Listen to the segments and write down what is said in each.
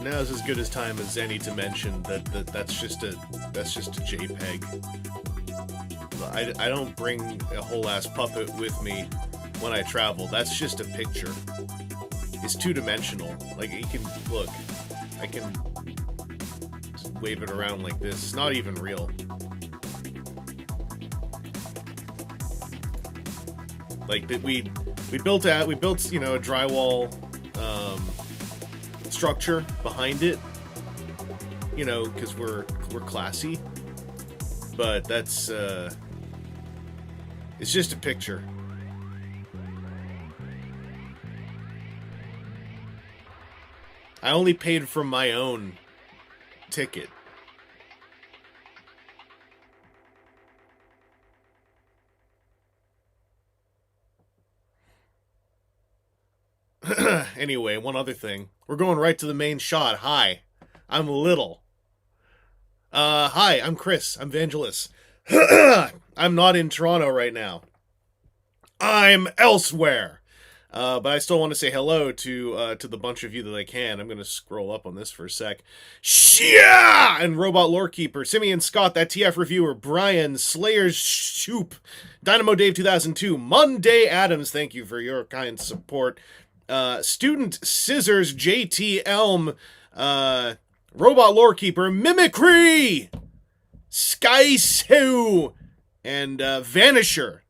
Now's as good as time as any to mention that's just a JPEG. I don't bring a whole ass puppet with me when I travel. That's just a picture. It's two-dimensional. Like, you can look. I can just wave it around like this. It's not even real. Like that we built a drywall structure behind it, you know, because we're classy, but that's it's just a picture. I only paid for my own ticket. Anyway, one other thing. We're going right to the main shot. Hi, I'm Little. Hi, I'm Chris. I'm Vangelis. I'm not in Toronto right now. I'm elsewhere. But I still want to say hello to the bunch of you that I can. I'm going to scroll up on this for a sec. Shia! And Robot Lorekeeper, Simeon Scott, that TF reviewer, Brian, Slayer's Shoop, Dynamo Dave 2002, Monday Adams, thank you for your kind support. Student Scissors, JT Elm, Robot Lorekeeper, Mimicry, Sky Sue, and Vanisher.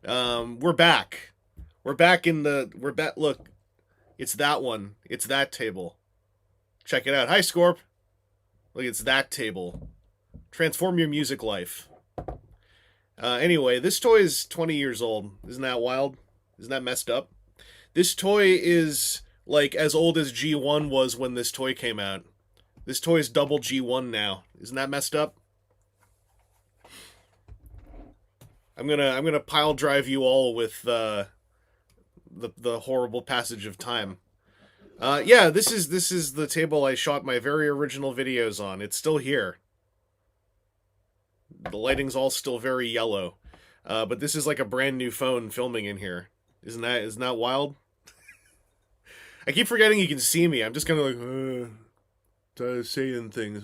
We're back. We're back. Look, it's that one. It's that table. Check it out. Hi, Scorp. Look, it's that table. Transform your music life. Anyway, this toy is 20 years old. Isn't that wild? Isn't that messed up? This toy is, like, as old as G1 was when this toy came out. This toy is double G1 now. Isn't that messed up? I'm gonna pile drive you all with the horrible passage of time. Yeah, this is the table I shot my very original videos on. It's still here. The lighting's all still very yellow. But this is like a brand new phone filming in here. Isn't that wild? I keep forgetting you can see me. I'm just kind of like, saying things.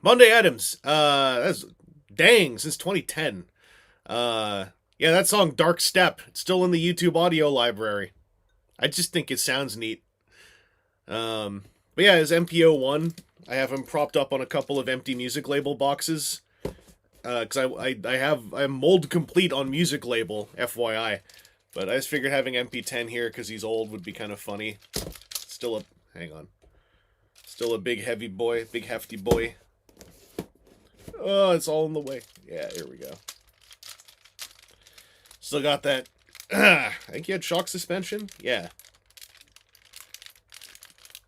Monday Adams. That's dang, since 2010. Yeah, that song Dark Step. It's still in the YouTube audio library. I just think it sounds neat. But yeah, his MPO1. I have him propped up on a couple of empty music label boxes. Because I'm mold complete on music label, FYI. But I just figured having MP10 here because he's old would be kind of funny. Hang on. Still a big heavy boy, big hefty boy. Oh, it's all in the way. Yeah, here we go. Still got that. I think he had shock suspension? Yeah.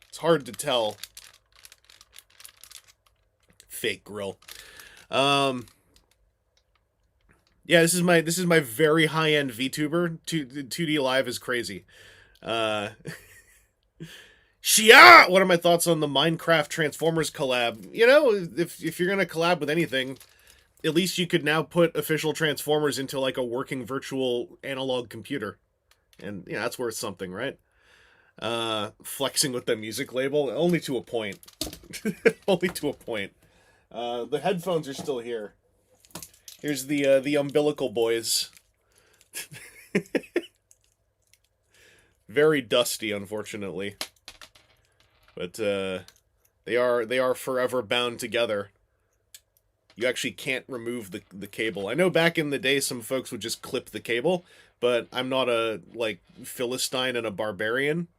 It's hard to tell. Fake grill. Yeah, this is my very high-end VTuber. 2D Live is crazy. Shia! What are my thoughts on the Minecraft Transformers collab? You know, if you're gonna collab with anything, at least you could now put official Transformers into like a working virtual analog computer. And yeah, that's worth something, right? Flexing with the music label, only to a point. Only to a point. The headphones are still here. Here's the umbilical boys. Very dusty, unfortunately. But they are forever bound together. You actually can't remove the cable. I know back in the day some folks would just clip the cable, but I'm not a like Philistine and a barbarian.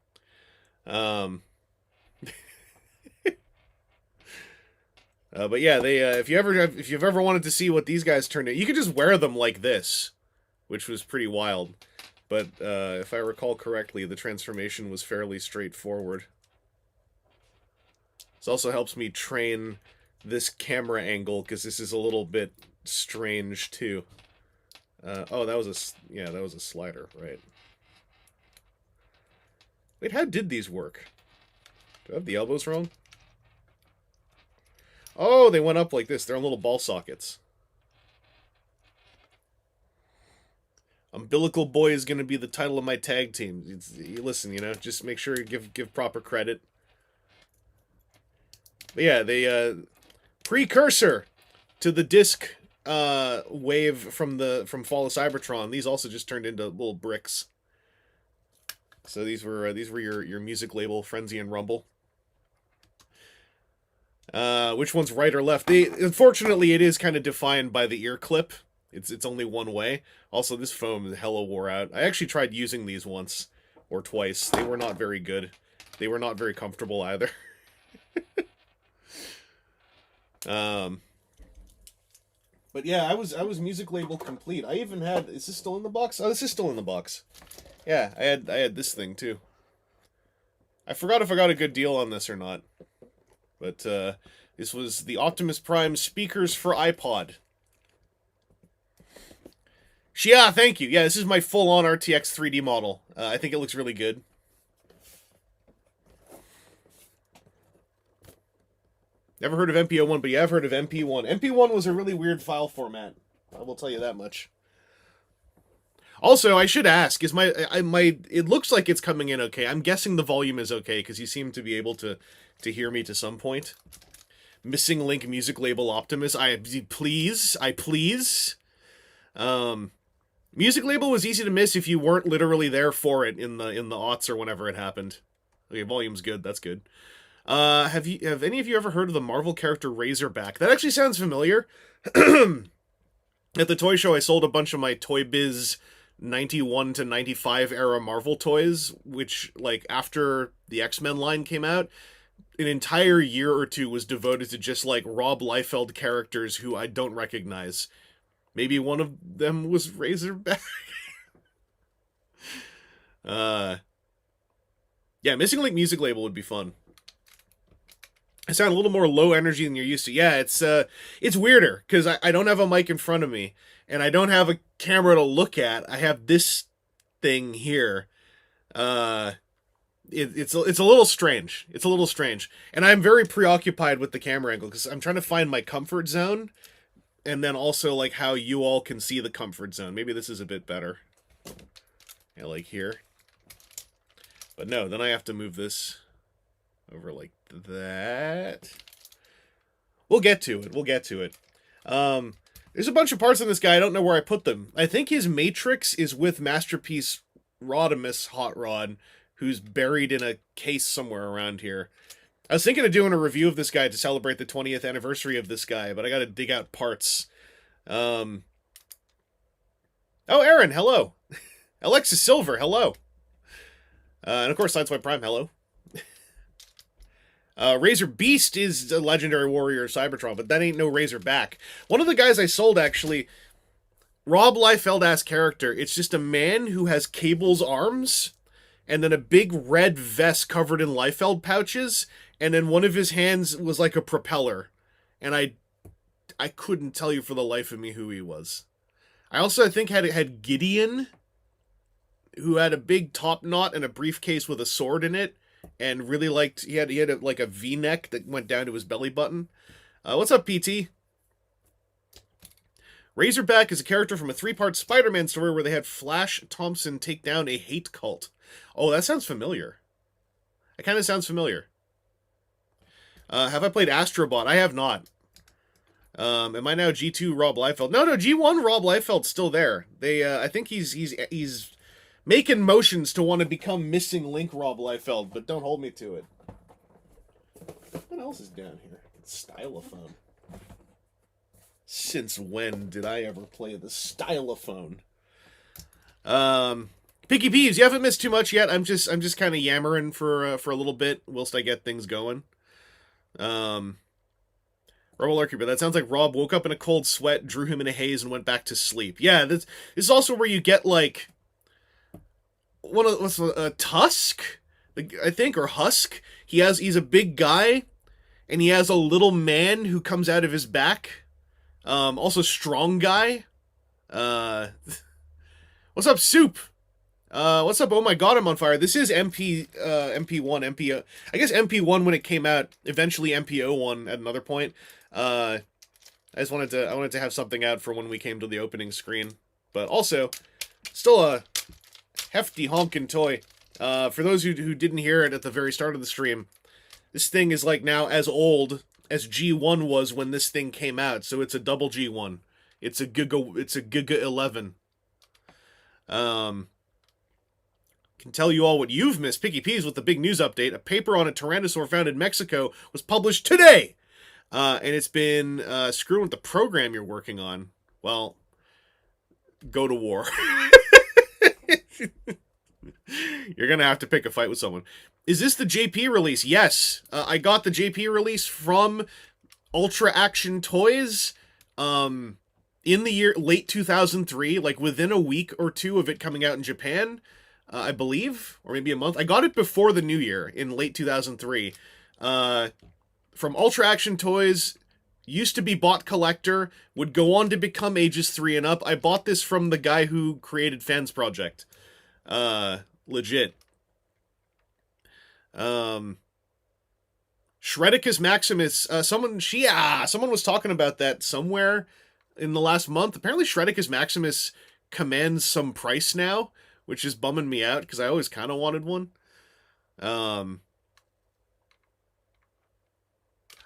But yeah, they if you've ever wanted to see what these guys turned into, you could just wear them like this, which was pretty wild. But if I recall correctly, the transformation was fairly straightforward. This also helps me train this camera angle because this is a little bit strange too. Oh, that was a slider, right? Wait, how did these work? Do I have the elbows wrong? Oh, they went up like this. They're on little ball sockets. Umbilical Boy is going to be the title of my tag team. Listen, you know, just make sure you give proper credit. But yeah, they precursor to the disc wave from Fall of Cybertron. These also just turned into little bricks. So these were your music label Frenzy and Rumble. Which one's right or left? Unfortunately, it is kind of defined by the ear clip. It's only one way. Also, this foam hella wore out. I actually tried using these once or twice. They were not very good. They were not very comfortable either. But yeah, I was music label complete. I even had. Is this still in the box? Oh, this is still in the box. Yeah, I had this thing too. I forgot if I got a good deal on this or not. But this was the Optimus Prime speakers for iPod. Yeah, thank you. Yeah, this is my full-on RTX 3D model. I think it looks really good. Never heard of MPO1, but yeah, I've heard of MP1. MP1 was a really weird file format. I will tell you that much. Also, I should ask, is it looks like it's coming in okay. I'm guessing the volume is okay, because you seem to be able to hear me to some point. Missing link music label Optimus. I please. Music label was easy to miss if you weren't literally there for it in the aughts or whenever it happened. Okay, volume's good. That's good. Have any of you ever heard of the Marvel character Razorback? That actually sounds familiar. At the toy show, I sold a bunch of my Toy Biz 91 to 95 era Marvel toys, which, like, after the X-Men line came out, an entire year or two was devoted to just, like, Rob Liefeld characters who I don't recognize. Maybe one of them was Razorback. Yeah, Missing Link music label would be fun. I sound a little more low energy than you're used to. Yeah, it's weirder, because I don't have a mic in front of me, and I don't have a camera to look at. I have this thing here. It's a little strange. It's a little strange. And I'm very preoccupied with the camera angle, because I'm trying to find my comfort zone, and then also, like, how you all can see the comfort zone. Maybe this is a bit better. Yeah, like here. But no, then I have to move this over like that. We'll get to it. We'll get to it. There's a bunch of parts on this guy. I don't know where I put them. I think his matrix is with Masterpiece Rodimus Hot Rod, who's buried in a case somewhere around here. I was thinking of doing a review of this guy to celebrate the 20th anniversary of this guy, but I gotta dig out parts. Oh, Aaron, hello. Alexis Silver, hello. And of course, Sideswipe Prime, hello. Razor Beast is a legendary warrior of Cybertron, but that ain't no Razorback. One of the guys I sold, actually, Rob Liefeld-ass character. It's just a man who has Cable's arms, and then a big red vest covered in Liefeld pouches, and then one of his hands was like a propeller. And I couldn't tell you for the life of me who he was. I also, I think, had Gideon, who had a big top knot and a briefcase with a sword in it. And really liked, he had like a V-neck that went down to his belly button. What's up, PT? Razorback is a character from a 3-part Spider-Man story where they had Flash Thompson take down a hate cult. Oh, that sounds familiar. It kind of sounds familiar. Have I played Astrobot? I have not. Am I now G2 Rob Liefeld? No, G1 Rob Liefeld's still there. I think he's making motions to want to become Missing Link Rob Liefeld, but don't hold me to it. What else is down here? Stylophone. Since when did I ever play the Stylophone? Picky Peeves, you haven't missed too much yet. I'm just kind of yammering for a little bit whilst I get things going. Rebel Lurker, but that sounds like Rob woke up in a cold sweat, drew him in a haze, and went back to sleep. Yeah, this is also where you get like Tusk, I think, or Husk. He's a big guy, and he has a little man who comes out of his back. Also Strong Guy. What's up, Soup? What's up? Oh my god, I'm on fire. This is MP1, MPO. I guess MP1 when it came out. Eventually MPO1 at another point. I wanted to have something out for when we came to the opening screen, but also still a hefty honkin' toy. For those who didn't hear it at the very start of the stream, this thing is like now as old as G1 was when this thing came out, so it's a double G1. It's a Giga 11. Can tell you all what you've missed. Picky Peas with the big news update. A paper on a tyrannosaur found in Mexico was published today! And it's been screwing with the program you're working on. Well, go to war. You're gonna have to pick a fight with someone. Is this the JP release? Yes. I got the JP release from Ultra Action Toys in the year late 2003, like within a week or two of it coming out in Japan, I believe, or maybe a month. I got it before the new year in late 2003. From Ultra Action Toys, used to be Bot Collector, would go on to become Ages 3 and up. I bought this from the guy who created Fans Project. Legit. Shredicus Maximus, someone was talking about that somewhere in the last month. Apparently Shredicus Maximus commands some price now, which is bumming me out, because I always kind of wanted one.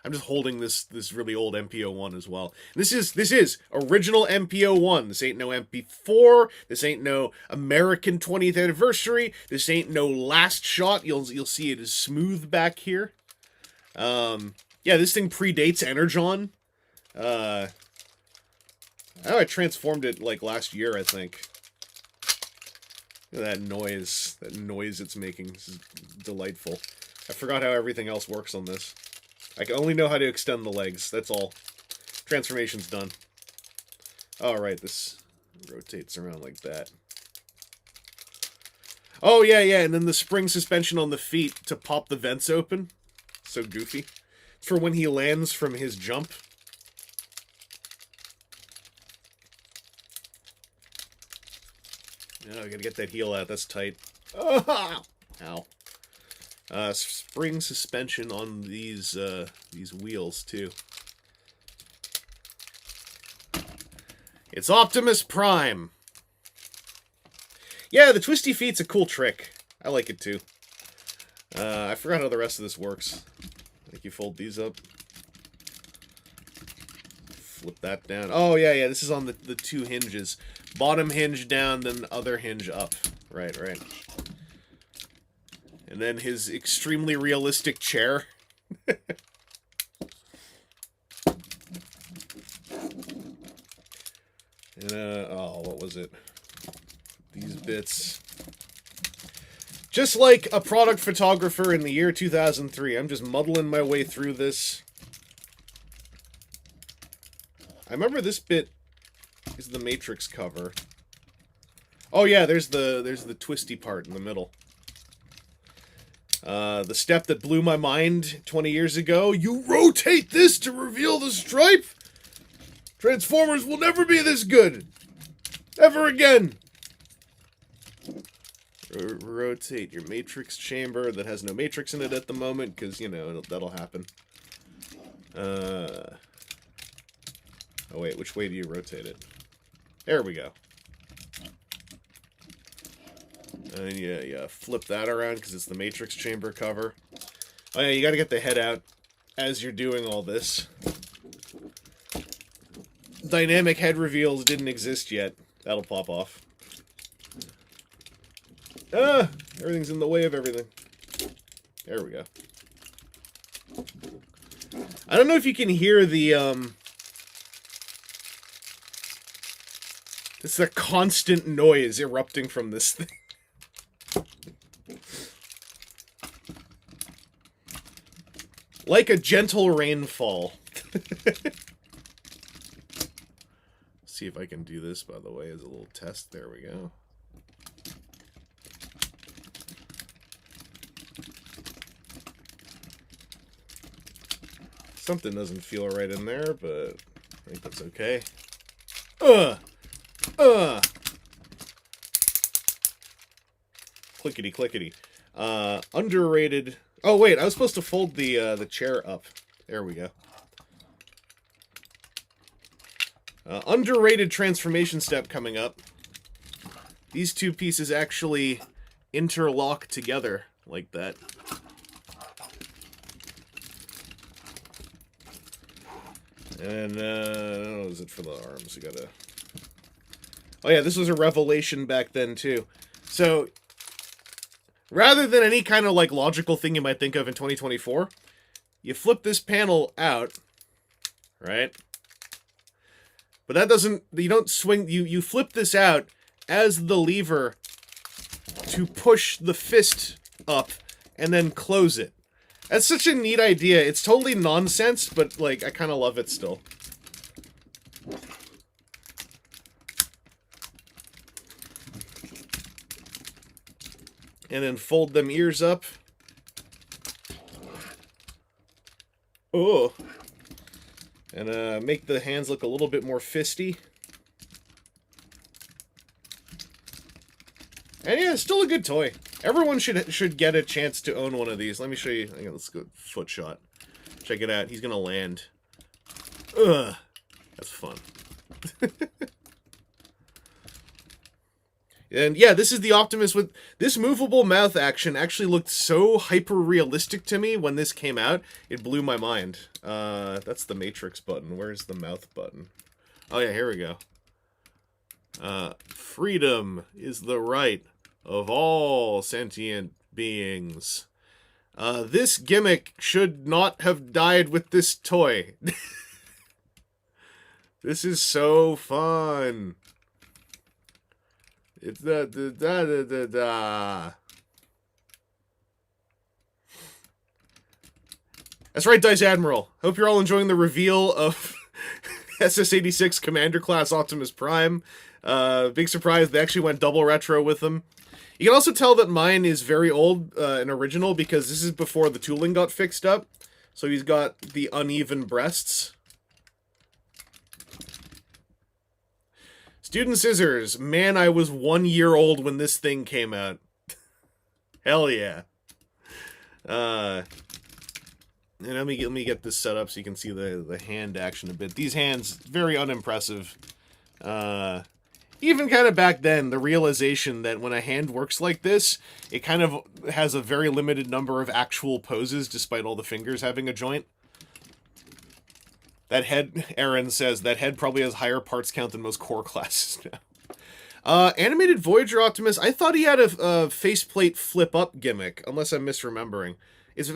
I'm just holding this really old MPO1 as well. This is original MPO1. This ain't no MP4. This ain't no American 20th anniversary. This ain't no last shot. You'll see it is smooth back here. Yeah, this thing predates Energon. I transformed it like last year, I think. Look at that noise. That noise it's making. This is delightful. I forgot how everything else works on this. I can only know how to extend the legs, that's all. Transformation's done. Alright, this rotates around like that. Oh, yeah, and then the spring suspension on the feet to pop the vents open. So goofy. It's for when he lands from his jump. Oh, I gotta get that heel out, that's tight. Oh, ow. Spring suspension on these wheels, too. It's Optimus Prime. Yeah, the twisty feet's a cool trick. I like it too. I forgot how the rest of this works. I think you fold these up. Flip that down. Oh, yeah, this is on the two hinges. Bottom hinge down, then other hinge up. Right. And then his extremely realistic chair. And, oh, what was it? These bits. Just like a product photographer in the year 2003, I'm just muddling my way through this. I remember this bit is the Matrix cover. Oh yeah, there's the twisty part in the middle. The step that blew my mind 20 years ago. You rotate this to reveal the stripe? Transformers will never be this good. Ever again. Rotate your matrix chamber that has no matrix in it at the moment, because, you know, that'll happen. Oh wait, which way do you rotate it? There we go. And yeah, flip that around because it's the matrix chamber cover. Oh yeah, you gotta get the head out as you're doing all this. Dynamic head reveals didn't exist yet. That'll pop off. Ah! Everything's in the way of everything. There we go. I don't know if you can hear the, it's a constant noise erupting from this thing. Like a gentle rainfall. See if I can do this, by the way, as a little test. There we go. Something doesn't feel right in there, but I think that's okay. Clickety clickety. Underrated. Oh wait, I was supposed to fold the chair up. There we go. Underrated transformation step coming up. These two pieces actually interlock together like that. And, what was it for the arms? You gotta... Oh yeah, this was a revelation back then, too. So, rather than any kind of, like, logical thing you might think of in 2024, you flip this panel out, right? But that doesn't... You don't swing... You flip this out as the lever to push the fist up and then close it. That's such a neat idea. It's totally nonsense, but, like, I kind of love it still. And then fold them ears up. Oh. And, make the hands look a little bit more fisty. And yeah, it's still a good toy. Everyone should get a chance to own one of these. Let me show you. Let's go foot shot. Check it out. He's gonna land. Ugh. That's fun. And yeah, this is the Optimus with... This movable mouth action actually looked so hyper-realistic to me when this came out. It blew my mind. That's the Matrix button. Where's the mouth button? Oh yeah, here we go. Freedom is the right of all sentient beings. This gimmick should not have died with this toy. This is so fun. It's da-da-da-da-da. That's right, Dice Admiral. Hope you're all enjoying the reveal of SS-86 Commander Class Optimus Prime. Big surprise, they actually went double retro with them. You can also tell that mine is very old and original because this is before the tooling got fixed up. So he's got the uneven breasts. Student Scissors. Man, I was 1 year old when this thing came out. Hell yeah. And let me get this set up so you can see the hand action a bit. These hands, very unimpressive. even kind of back then, the realization that when a hand works like this, it kind of has a very limited number of actual poses, despite all the fingers having a joint. That head, Aaron says, that head probably has higher parts count than most core classes now. Animated Voyager Optimus, I thought he had a faceplate flip-up gimmick, unless I'm misremembering.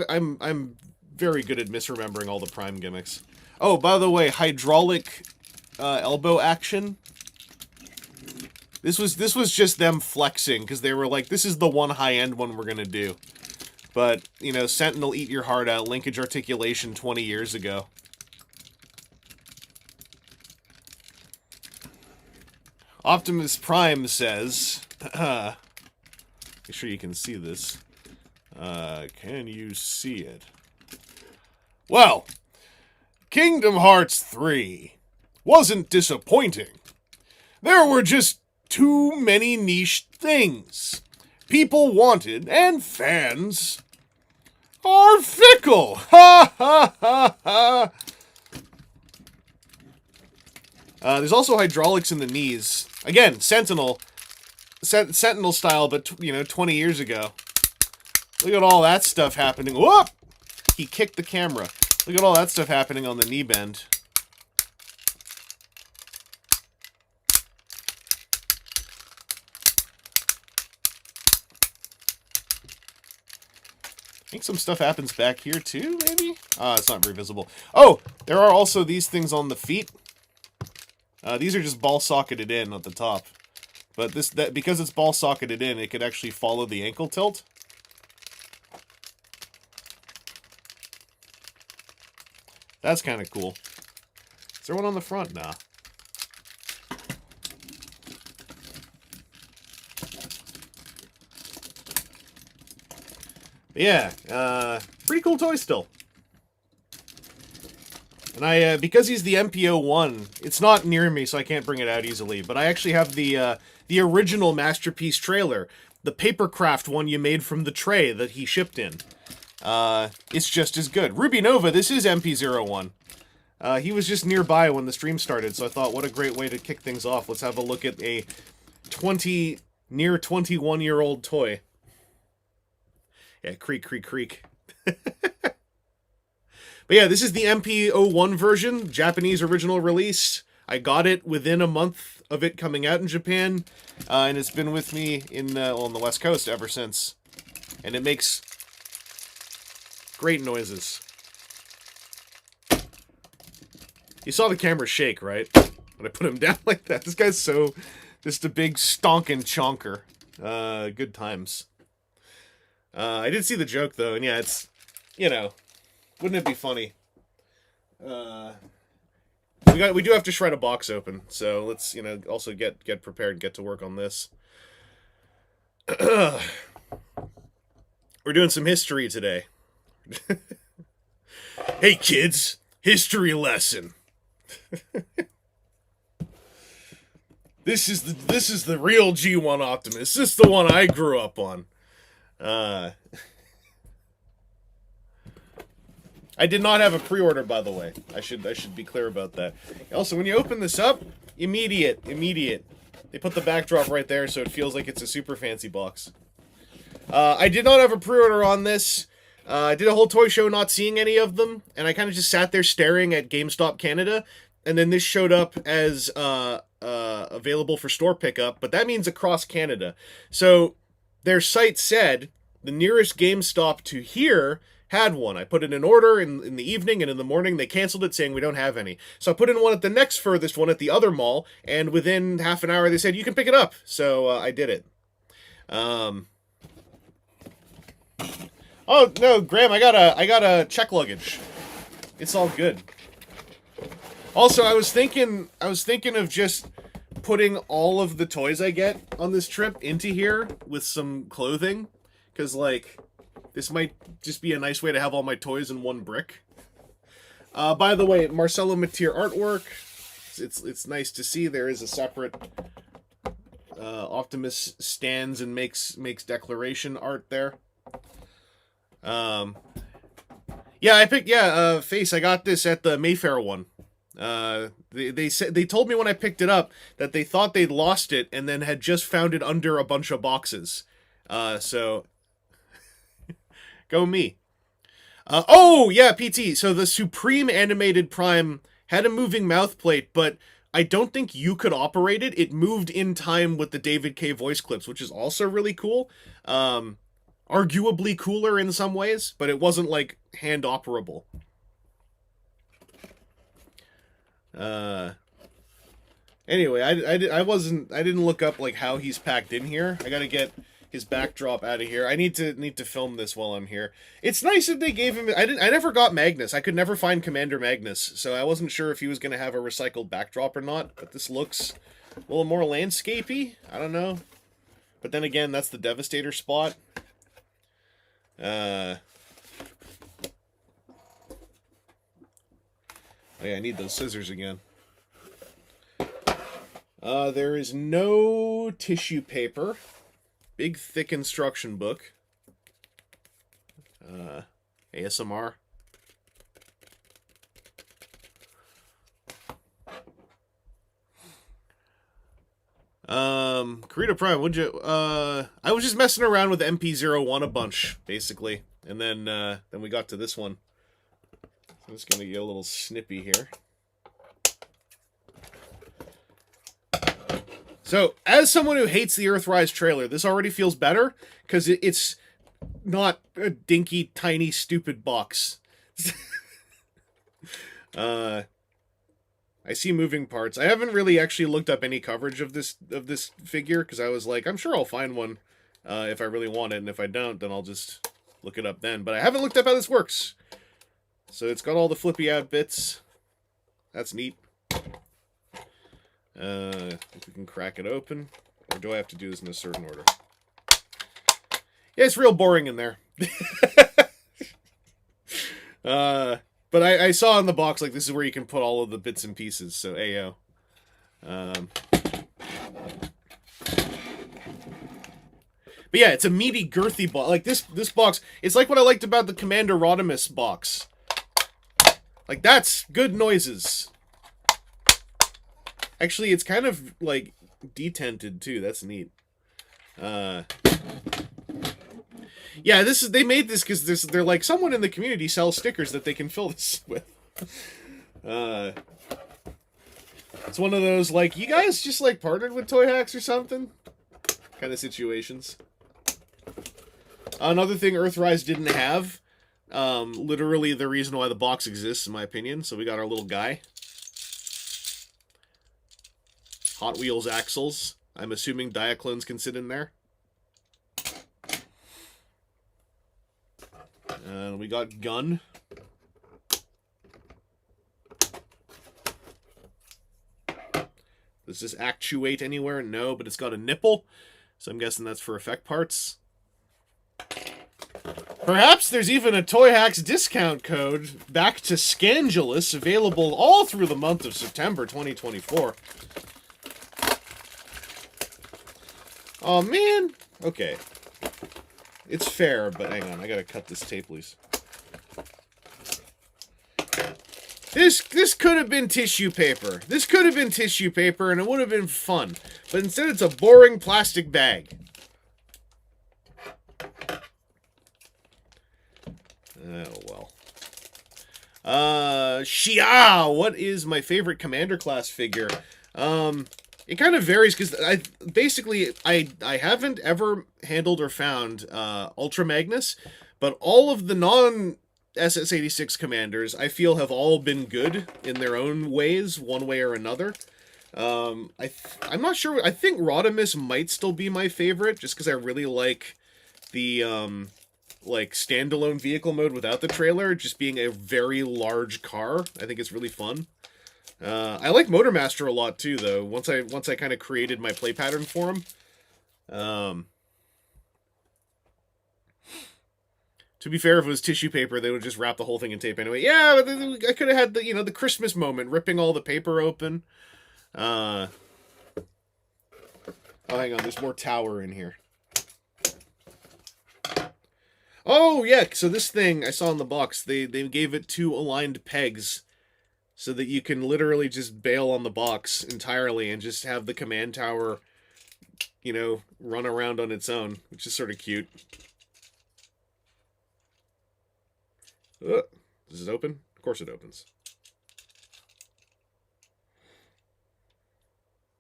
I'm very good at misremembering all the Prime gimmicks. Oh, by the way, hydraulic elbow action. This was just them flexing, because they were like, this is the one high-end one we're gonna do. But, you know, Sentinel Eat Your Heart Out, linkage articulation 20 years ago. Optimus Prime says, make sure you can see this. Can you see it? Well, Kingdom Hearts 3 wasn't disappointing. There were just too many niche things people wanted, and fans are fickle. Ha ha ha ha. There's also hydraulics in the knees. Again, Sentinel style, but, you know, 20 years ago. Look at all that stuff happening. Whoop! He kicked the camera. Look at all that stuff happening on the knee bend. I think some stuff happens back here too, maybe? It's not very visible. Oh, there are also these things on the feet. These are just ball socketed in at the top. But because it's ball socketed in, it could actually follow the ankle tilt. That's kind of cool. Is there one on the front? Nah. Yeah, pretty cool toy still. And because he's the MPO-1, it's not near me, so I can't bring it out easily. But I actually have the original Masterpiece trailer, the Papercraft one you made from the tray that he shipped in. It's just as good. Ruby Nova, this is MP01. He was just nearby when the stream started, so I thought, what a great way to kick things off. Let's have a look at a near 21-year-old toy. Yeah, creak, creak, creak. But yeah, this is the MP01 version, Japanese original release. I got it within a month of it coming out in Japan, and it's been with me on the West Coast ever since. And it makes great noises. You saw the camera shake, right? When I put him down like that. This guy's just a big stonking chonker. Good times. I did see the joke, though, and yeah, it's, you know, wouldn't it be funny? We do have to shred a box open, so let's, you know, also get prepared and get to work on this. We're doing some history today. Hey kids, history lesson. This is the real G1 Optimus. This is the one I grew up on. I did not have a pre-order, by the way. I should be clear about that. Also, when you open this up, immediate. They put the backdrop right there, so it feels like it's a super fancy box. I did not have a pre-order on this. I did a whole toy show not seeing any of them, and I kind of just sat there staring at GameStop Canada, and then this showed up as available for store pickup, but that means across Canada. So their site said the nearest GameStop to here had one. I put in an order in the evening, and in the morning they canceled it saying we don't have any. So I put in one at the next furthest one at the other mall, and within half an hour they said you can pick it up. So I did it. Oh no, Graham, I got a check luggage. It's all good. Also, I was thinking of just putting all of the toys I get on this trip into here with some clothing, because like this might just be a nice way to have all my toys in one brick. By the way, Marcelo Matir artwork. It's nice to see there is a separate Optimus stands and makes declaration art there. Yeah, I picked Face. I got this at the Mayfair one. They told me when I picked it up that they thought they'd lost it and then had just found it under a bunch of boxes. So go me. Oh yeah, PT. So the Supreme Animated Prime had a moving mouth plate, but I don't think you could operate it. It moved in time with the David K voice clips, which is also really cool. Arguably cooler in some ways, but it wasn't like hand operable. Anyway, I didn't look up like how he's packed in here. I gotta get his backdrop out of here. I need to film this while I'm here. It's nice that they gave him. I never got Magnus. I could never find Commander Magnus, so I wasn't sure if he was gonna have a recycled backdrop or not. But this looks a little more landscapey. I don't know. But then again, that's the Devastator spot. Oh yeah, I need those scissors again. There is no tissue paper. Big, thick instruction book. ASMR. Karita Prime, would you, I was just messing around with MP01 a bunch, basically. And then we got to this one. I'm just gonna get a little snippy here. So, as someone who hates the Earthrise trailer, this already feels better, because it's not a dinky, tiny, stupid box. I see moving parts. I haven't really actually looked up any coverage of this figure, because I was like, I'm sure I'll find one if I really want it, and if I don't, then I'll just look it up then. But I haven't looked up how this works. So it's got all the flippy out bits. That's neat. If we can crack it open. Or do I have to do this in a certain order? Yeah, it's real boring in there. But I saw in the box, like, this is where you can put all of the bits and pieces, so Ayo. But yeah, it's a meaty, girthy box. Like, this box, it's like what I liked about the Commander Rodimus box. Like, that's good noises. Actually, it's kind of, like, detented, too. That's neat. Yeah, they made this because they're like, someone in the community sells stickers that they can fill this with. It's one of those, like, you guys just, like, partnered with Toy Hacks or something? Kind of situations. Another thing Earthrise didn't have, literally the reason why the box exists, in my opinion. So we got our little guy. Hot Wheels axles. I'm assuming Diaclones can sit in there. And we got gun. Does this actuate anywhere? No, but it's got a nipple. So I'm guessing that's for effect parts. Perhaps there's even a Toy Hacks discount code, back to Scandalous, available all through the month of September 2024. Oh, man. Okay. It's fair, but hang on. I gotta cut this tape loose. This could have been tissue paper. This could have been tissue paper, and it would have been fun. But instead, it's a boring plastic bag. Oh, well. Xia! What is my favorite Commander class figure? It kind of varies, because I haven't ever handled or found Ultra Magnus, but all of the non-SS86 commanders, I feel, have all been good in their own ways, one way or another. I'm not sure. I think Rodimus might still be my favorite, just because I really like the like standalone vehicle mode without the trailer, just being a very large car. I think it's really fun. I like Motormaster a lot too, though. Once I kind of created my play pattern for him. To be fair, if it was tissue paper, they would just wrap the whole thing in tape anyway. Yeah, but I could have had the the Christmas moment, ripping all the paper open. Oh, hang on, there's more tower in here. Oh yeah, so this thing I saw in the box, they gave it 2 aligned pegs. so that you can literally just bail on the box entirely and just have the command tower, you know, run around on its own, which is sort of cute. Does it open? Of course it opens.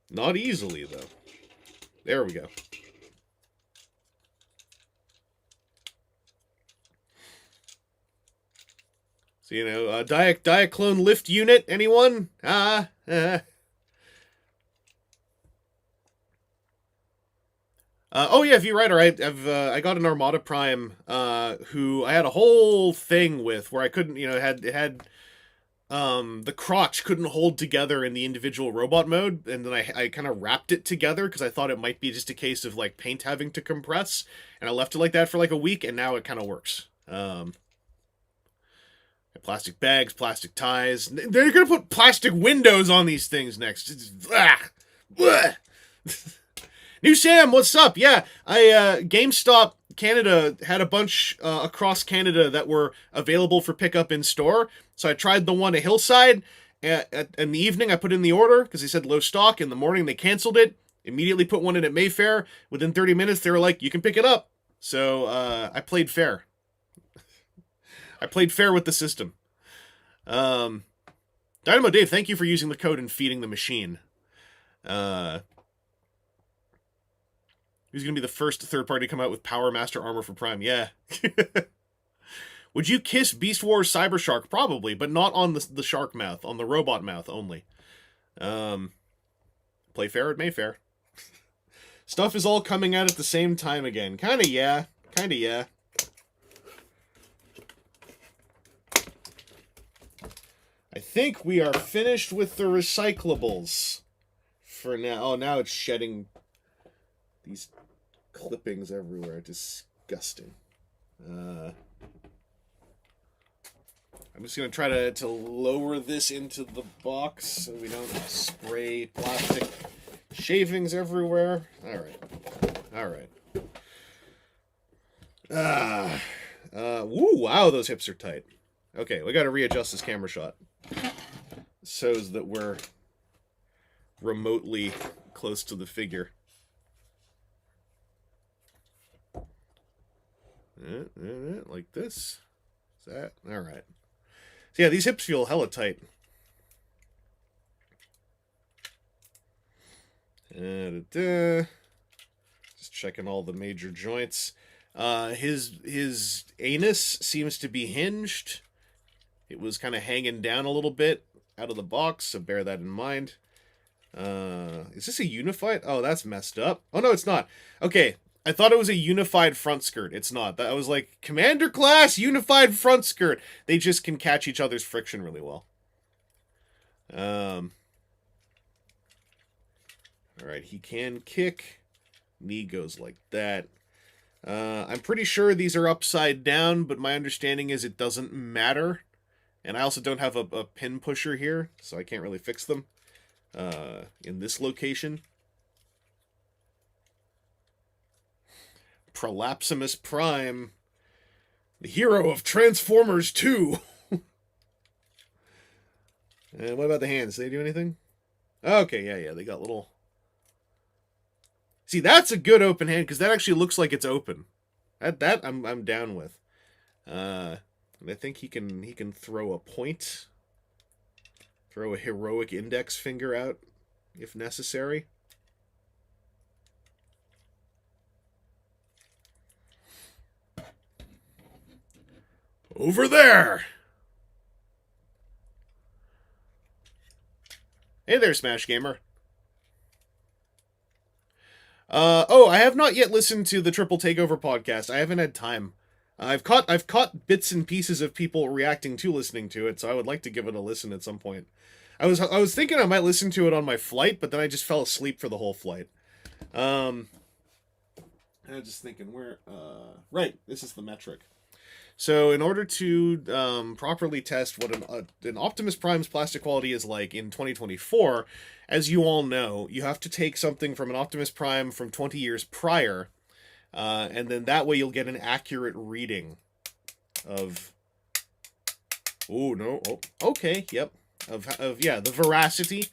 Not easily, though. There we go. So, you know, Diaclone lift unit, anyone? Oh yeah, V Rider, I got an Armada Prime, who I had a whole thing with where I couldn't, you know, it had the crotch couldn't hold together in the individual robot mode, and then I kind of wrapped it together because I thought it might be just a case of like paint having to compress, and I left it like that for like a week, and now it kind of works. Plastic bags, plastic ties. They're gonna put plastic windows on these things next. New Sam, what's up? Yeah, GameStop Canada had a bunch across Canada that were available for pickup in store. So I tried the one at Hillside. In the evening, I put in the order because they said low stock. In the morning, they canceled it. Immediately put one in at Mayfair. Within 30 minutes, they were like, you can pick it up. So I played fair. I played fair with the system. Dynamo Dave, thank you for using the code and feeding the machine. Who's going to be the first third party to come out with Power Master armor for Prime? Yeah. Would you kiss Beast Wars Cyber Shark? Probably, but not on the shark mouth, on the robot mouth only. Play fair at Mayfair. Stuff is all coming out at the same time again. Kinda yeah. Kinda yeah. I think we are finished with the recyclables for now. Oh, now it's shedding these clippings everywhere. Disgusting. I'm just going to try to lower this into the box so we don't spray plastic shavings everywhere. All right. Woo, wow, those hips are tight. Okay, we got to readjust this camera shot so that we're remotely close to the figure. Like this. Is that? All right. So yeah, these hips feel hella tight. Just checking all the major joints. His anus seems to be hinged. It was kind of hanging down a little bit out of the box, so bear that in mind. Is this a unified? Oh, that's messed up. Oh, no, it's not. Okay, I thought it was a unified front skirt. It's not. I was like, Commander Class, unified front skirt. They just can catch each other's friction really well. Alright, he can kick. Knee goes like that. I'm pretty sure these are upside down, but my understanding is it doesn't matter. And I also don't have a pin pusher here, so I can't really fix them in this location. Prolapsimus Prime, the hero of Transformers 2. And what about the hands? Do they do anything? Okay, yeah, they got little... See, that's a good open hand, because that actually looks like it's open. That I'm down with. And I think he can throw a point. Throw a heroic index finger out, if necessary. Over there! Hey there, Smash Gamer. I have not yet listened to the Triple Takeover podcast. I haven't had time. I've caught bits and pieces of people reacting to listening to it, so I would like to give it a listen at some point. I was thinking I might listen to it on my flight, but then I just fell asleep for the whole flight. I was just thinking right, this is the metric. So in order to properly test what an Optimus Prime's plastic quality is like in 2024, as you all know, you have to take something from an Optimus Prime from 20 years prior, and then that way you'll get an accurate reading of... Oh, no. Oh, okay, yep. of yeah, the veracity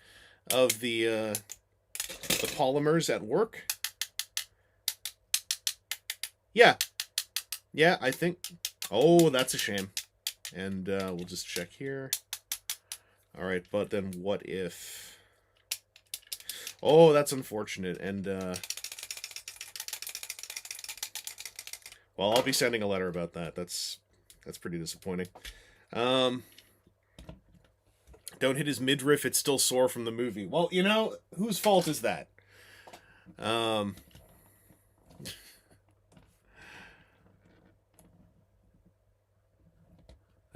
of the polymers at work. Yeah. Yeah, I think... Oh, that's a shame. And we'll just check here. Alright, but then what if... Oh, that's unfortunate. And, well, I'll be sending a letter about that. That's pretty disappointing. Don't hit his midriff, it's still sore from the movie. Well, you know, whose fault is that?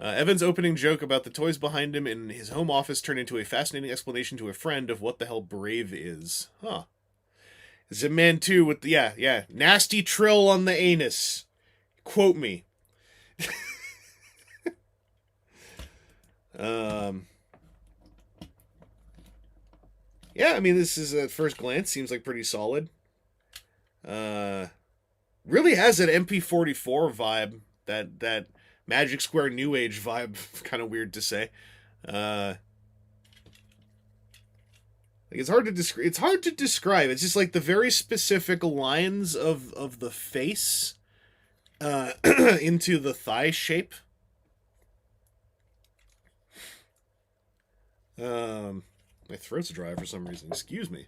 Evan's opening joke about the toys behind him in his home office turned into a fascinating explanation to a friend of what the hell Brave is. Huh. It's a man, too, with the... Yeah. Nasty trill on the anus. Quote me. Yeah, I mean, this is, at first glance, seems like pretty solid. Really has an MP44 vibe. That Magic Square New Age vibe. Kind of weird to say. Like, it's hard to describe. It's just like the very specific lines of the face into the thigh shape. My throat's dry for some reason. Excuse me.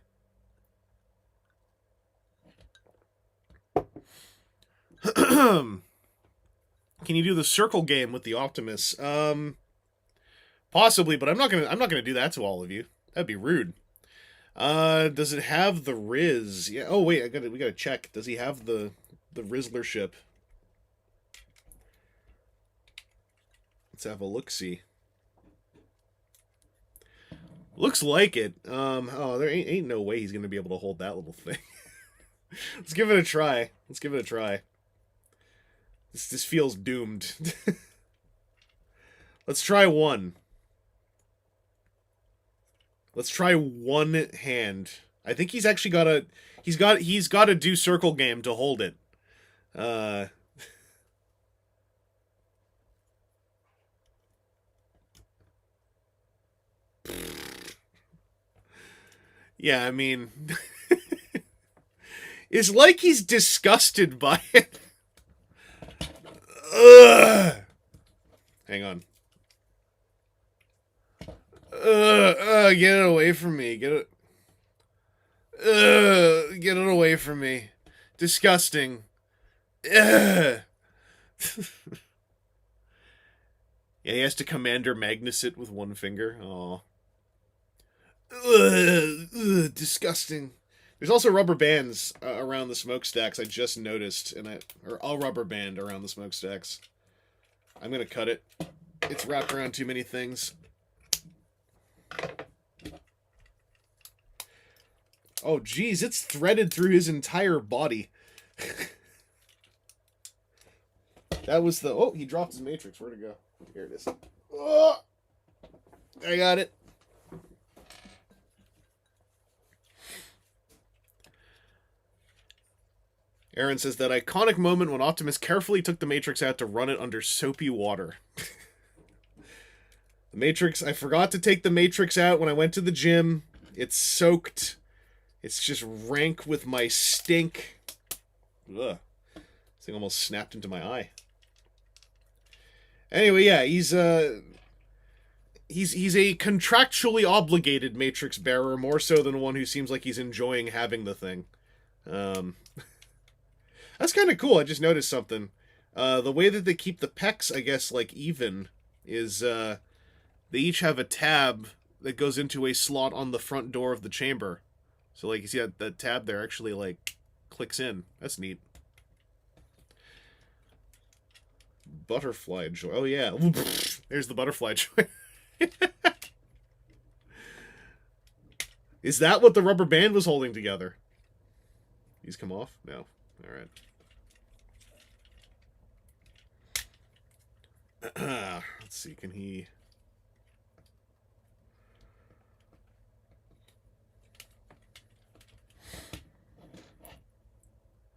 Can you do the circle game with the Optimus? Possibly, but I'm not gonna do that to all of you. That'd be rude. Does it have the Riz? Yeah. Oh wait, we gotta check. Does he have the Rizzlership? Let's have a look-see. Looks like it. Oh, there ain't no way he's gonna be able to hold that little thing. Let's give it a try. This feels doomed. Let's try one. Let's try one hand. I think he's actually gotta... He's got to do circle game to hold it. Yeah, I mean... it's like he's disgusted by it. Ugh. Hang on. Get it away from me. Get it away from me. Disgusting. Yeah, he has to Commander Magnus it with one finger. Aw. Disgusting. There's also rubber bands around the smokestacks. I just noticed, or a rubber band around the smokestacks. I'm gonna cut it. It's wrapped around too many things. Oh, geez, it's threaded through his entire body. That was the... Oh, he dropped his matrix. Where'd it go? Here it is. Oh, I got it. Aaron says that iconic moment when Optimus carefully took the Matrix out to run it under soapy water. The Matrix, I forgot to take the Matrix out when I went to the gym. It's soaked. It's just rank with my stink. Ugh. This thing almost snapped into my eye. Anyway, yeah, he's a contractually obligated Matrix bearer, more so than one who seems like he's enjoying having the thing. That's kind of cool. I just noticed something. The way that they keep the pecs, I guess, like, even, is, they each have a tab that goes into a slot on the front door of the chamber. So, like, you see that tab there actually, like, clicks in. That's neat. Butterfly joy. Oh, yeah. There's the butterfly joy. Is that what the rubber band was holding together? These come off? No. Alright. Let's see, can he...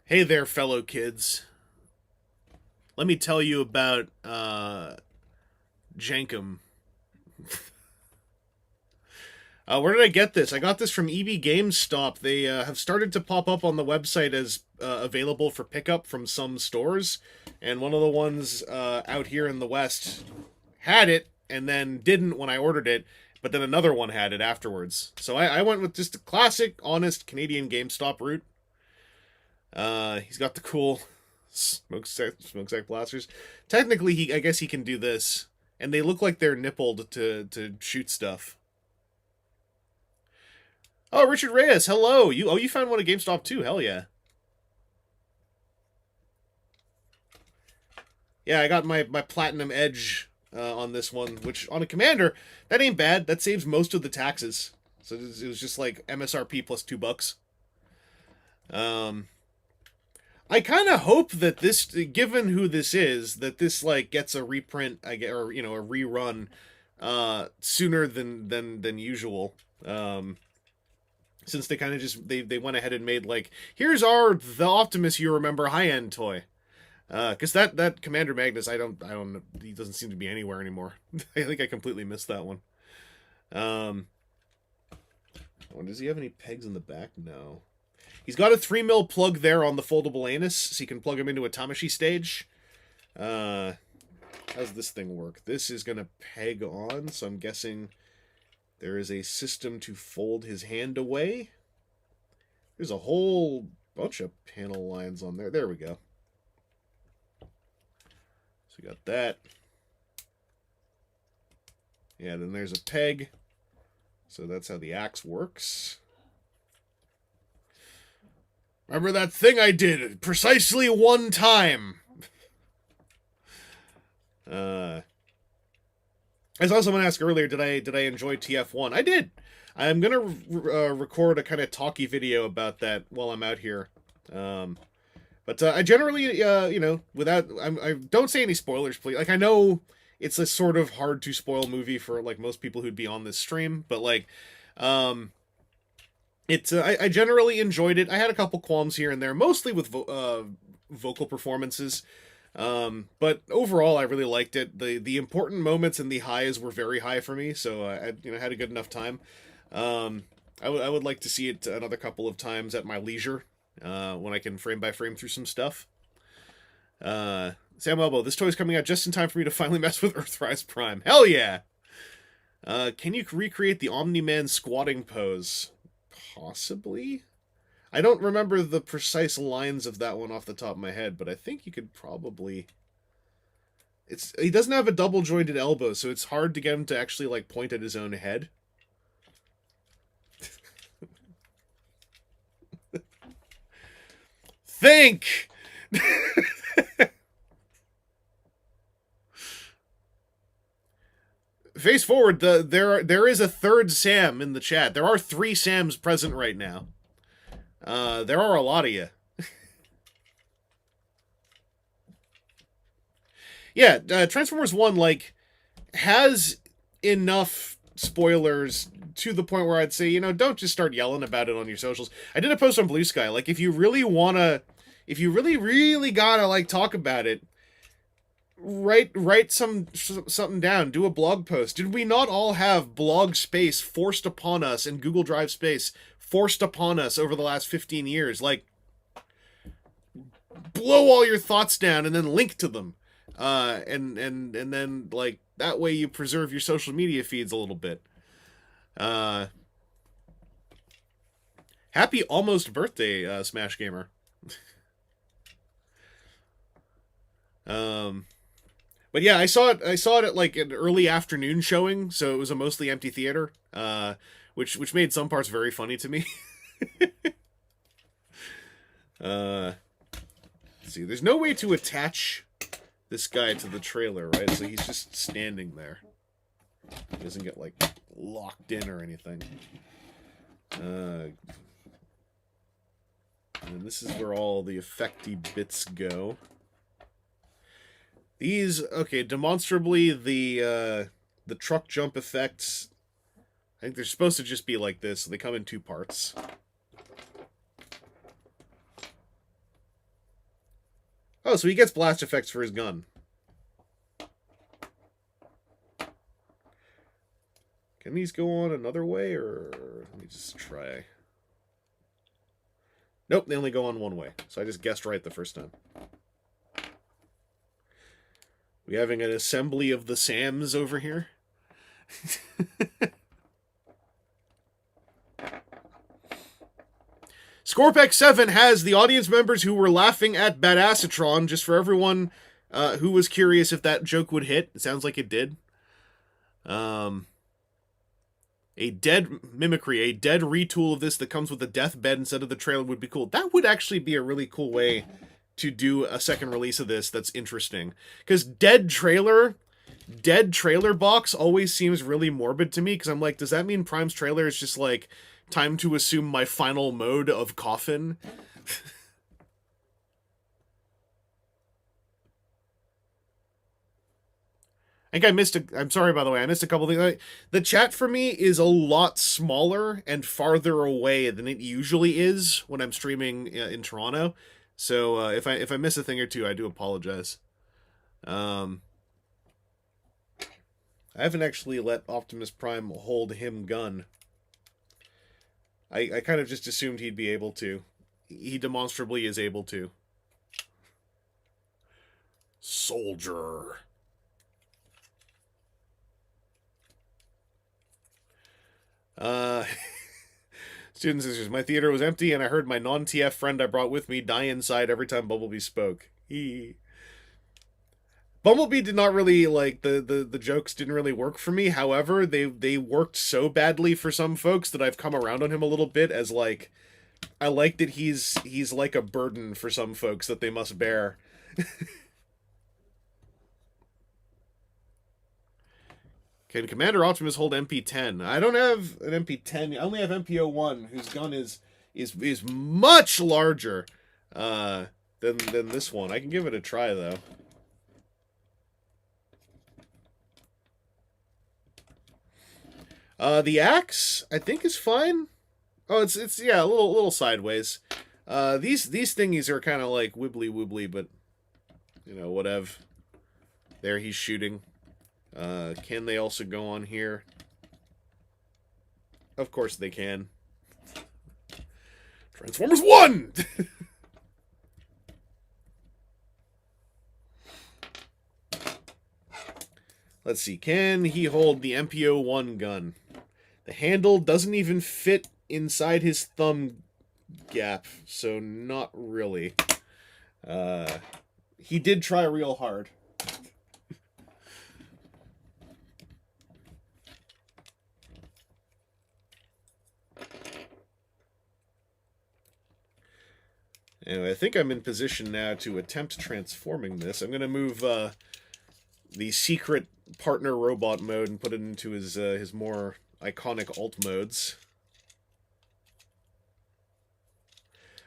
Hey there, fellow kids. Let me tell you about, Jankum. Where did I get this? I got this from EB GameStop. They have started to pop up on the website as available for pickup from some stores, and one of the ones out here in the West had it and then didn't when I ordered it, but then another one had it afterwards. So I went with just a classic, honest Canadian GameStop route. He's got the cool smokestack blasters. Technically, I guess he can do this, and they look like they're nippled to shoot stuff. Oh, Richard Reyes, hello. You found one at GameStop too? Hell yeah. Yeah, I got my Platinum Edge on this one, which on a Commander, that ain't bad. That saves most of the taxes. So it was just like MSRP plus $2. I kind of hope that this, given who this is, that this like gets a reprint, I get, or a rerun, sooner than usual. Since they kind of just they went ahead and made like, here's the Optimus you remember high-end toy. Because that Commander Magnus, I don't know, he doesn't seem to be anywhere anymore. I think I completely missed that one. Does he have any pegs in the back? No. He's got a 3mm plug there on the foldable anus, so you can plug him into a Tamashi stage. How's this thing work? This is gonna peg on, so I'm guessing there is a system to fold his hand away. There's a whole bunch of panel lines on there. There we go. So we got that. Yeah, then there's a peg. So that's how the axe works. Remember that thing I did precisely one time? I saw someone ask earlier, did I enjoy TF1? I did. I'm gonna record a kind of talky video about that while I'm out here. But I generally, without I don't say any spoilers, please. Like, I know it's a sort of hard to spoil movie for like most people who'd be on this stream, but like, I generally enjoyed it. I had a couple qualms here and there, mostly with vocal performances. But overall, I really liked it. The important moments and the highs were very high for me, so I had a good enough time. I would like to see it another couple of times at my leisure, when I can frame by frame through some stuff. Sam Elbow, this toy's coming out just in time for me to finally mess with Earthrise Prime. Hell yeah! Can you recreate the Omni-Man squatting pose? Possibly? I don't remember the precise lines of that one off the top of my head, but I think you could probably... He doesn't have a double-jointed elbow, so it's hard to get him to actually, like, point at his own head. Think! Face forward, there is a third Sam in the chat. There are 3 Sams present right now. There are a lot of you. Yeah, Transformers 1, like, has enough spoilers to the point where I'd say, don't just start yelling about it on your socials. I did a post on Blue Sky. Like, if you really, really gotta, like, talk about it, write something down. Do a blog post. Did we not all have blog space forced upon us and Google Drive space forced upon us over the last 15 years? Like, blow all your thoughts down and then link to them. And then, like, that way you preserve your social media feeds a little bit. Happy almost birthday, Smash Gamer. But yeah, I saw it at like an early afternoon showing, so it was a mostly empty theater, which made some parts very funny to me. Let's see, there's no way to attach this guy to the trailer, right? So he's just standing there. He doesn't get like locked in or anything. And this is where all the effecty bits go. These, okay, demonstrably the truck jump effects, I think they're supposed to just be like this, so they come in 2 parts. Oh, so he gets blast effects for his gun. Can these go on another way, or let me just try. Nope, they only go on one way. So I just guessed right the first time. We having an assembly of the Sams over here? Scorpex7 has the audience members who were laughing at Badassatron, just for everyone who was curious if that joke would hit. It sounds like it did. A dead mimicry, a dead retool of this that comes with a deathbed instead of the trailer would be cool. That would actually be a really cool way to do a second release of this that's interesting. Because dead trailer box always seems really morbid to me, because I'm like, does that mean Prime's trailer is just like, time to assume my final mode of coffin? I think I missed I'm sorry, by the way, I missed a couple things. The chat for me is a lot smaller and farther away than it usually is when I'm streaming in Toronto. So if I miss a thing or two, I do apologize. I haven't actually let Optimus Prime hold him gun. I kind of just assumed he'd be able to. He demonstrably is able to. Soldier. Student sisters, my theater was empty and I heard my non-TF friend I brought with me die inside every time Bumblebee spoke. Bumblebee did not really, like, the jokes didn't really work for me. However, they worked so badly for some folks that I've come around on him a little bit as, like, I like that he's like a burden for some folks that they must bear. Can Commander Optimus hold MP10? I don't have an MP10. I only have MP01, whose gun is much larger than this one. I can give it a try, though. The axe, I think, is fine. Oh, it's yeah, a little sideways. These thingies are kind of like wibbly, but you know, whatever. There, he's shooting. Can they also go on here? Of course they can. Transformers 1! Let's see. Can he hold the MPO-1 gun? The handle doesn't even fit inside his thumb gap, so not really. He did try real hard. Anyway, I think I'm in position now to attempt transforming this. I'm going to move the secret partner robot mode and put it into his more iconic alt modes.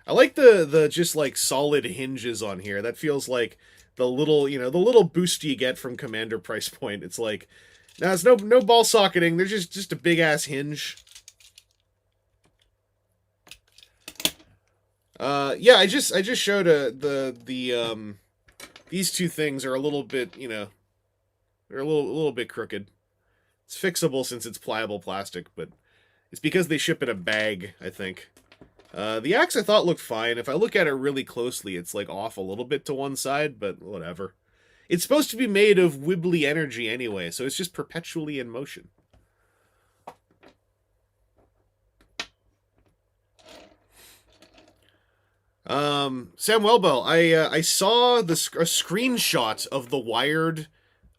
I like the just like solid hinges on here. That feels like the little, you know, the little boost you get from Commander price point. It's like, now it's no ball socketing. There's just a big ass hinge. Yeah, I just showed these two things are a little bit, you know, they're a little bit crooked. It's fixable since it's pliable plastic, but it's because they ship in a bag, I think. The axe I thought looked fine. If I look at it really closely, it's like off a little bit to one side, but whatever. It's supposed to be made of wibbly energy anyway, so it's just perpetually in motion. Sam Welbell, I saw a screenshot of the Wired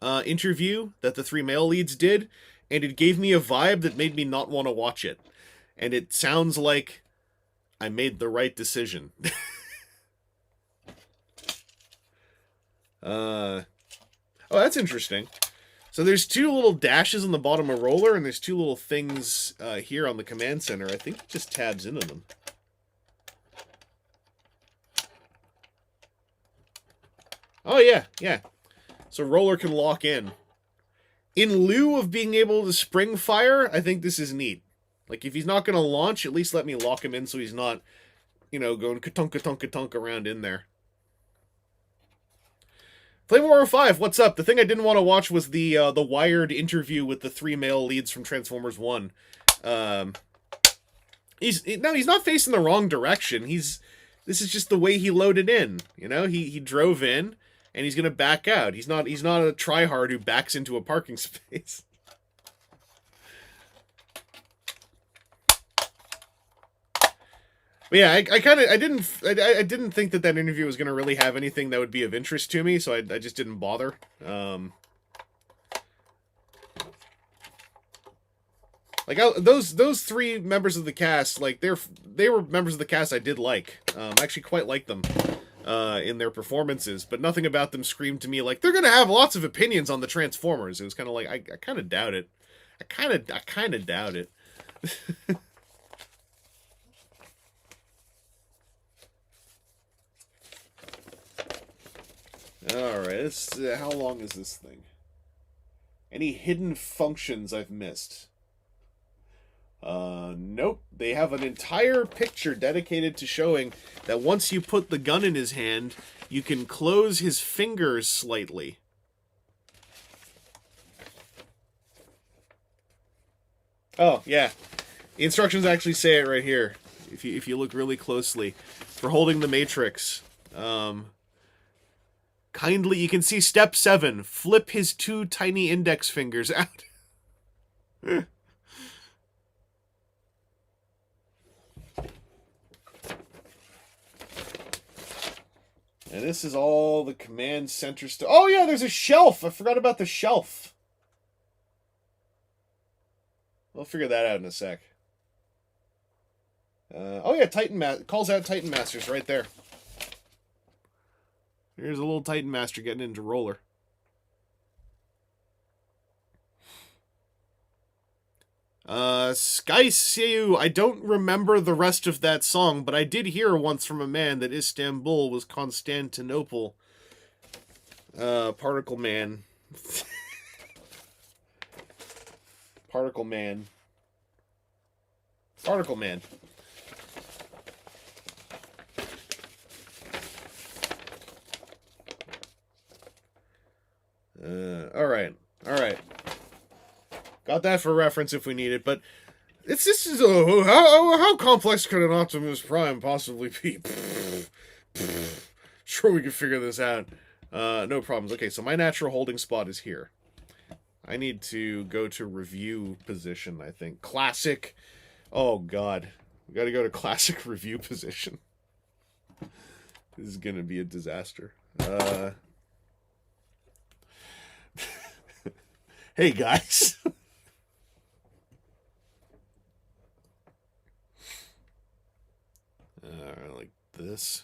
interview that the three male leads did, and it gave me a vibe that made me not want to watch it. And it sounds like I made the right decision. Oh, that's interesting. So there's two little dashes on the bottom of Roller, and there's two little things here on the command center. I think it just tabs into them. Oh, yeah, yeah. So Roller can lock in. In lieu of being able to spring fire, I think this is neat. Like, if he's not going to launch, at least let me lock him in so he's not, you know, going ka-tunk around in there. Flame405, what's up? The thing I didn't want to watch was the Wired interview with the 3 male leads from Transformers 1. He's not facing the wrong direction. This is just the way he loaded in. You know, he drove in and he's gonna back out. He's not a tryhard who backs into a parking space. But yeah, I didn't think that interview was gonna really have anything that would be of interest to me, so I just didn't bother. Like those 3 members of the cast, like they were members of the cast I did like. I actually quite liked them in their performances, but nothing about them screamed to me like they're gonna have lots of opinions on the Transformers. It was kind of like I kind of doubt it. I kind of doubt it. All right, how long is this thing? Any hidden functions I've missed? Nope. They have an entire picture dedicated to showing that once you put the gun in his hand, you can close his fingers slightly. Oh, yeah. The instructions actually say it right here. If you look really closely. For holding the Matrix. Kindly, you can see step 7. Flip his 2 tiny index fingers out. And this is all the command center stuff. Oh yeah, there's a shelf! I forgot about the shelf. We'll figure that out in a sec. Oh yeah, calls out Titan Masters right there. Here's a little Titan Master getting into roller. Sky Seu, I don't remember the rest of that song, but I did hear once from a man that Istanbul was Constantinople. Particle Man. Particle Man. Particle Man. Alright. Alright. Got that for reference if we need it, but it's just how complex could an Optimus Prime possibly be? Sure, we can figure this out. No problems. Okay, so my natural holding spot is here. I need to go to review position, I think. Classic. Oh, God. We gotta go to classic review position. This is gonna be a disaster. Hey, guys. Like this.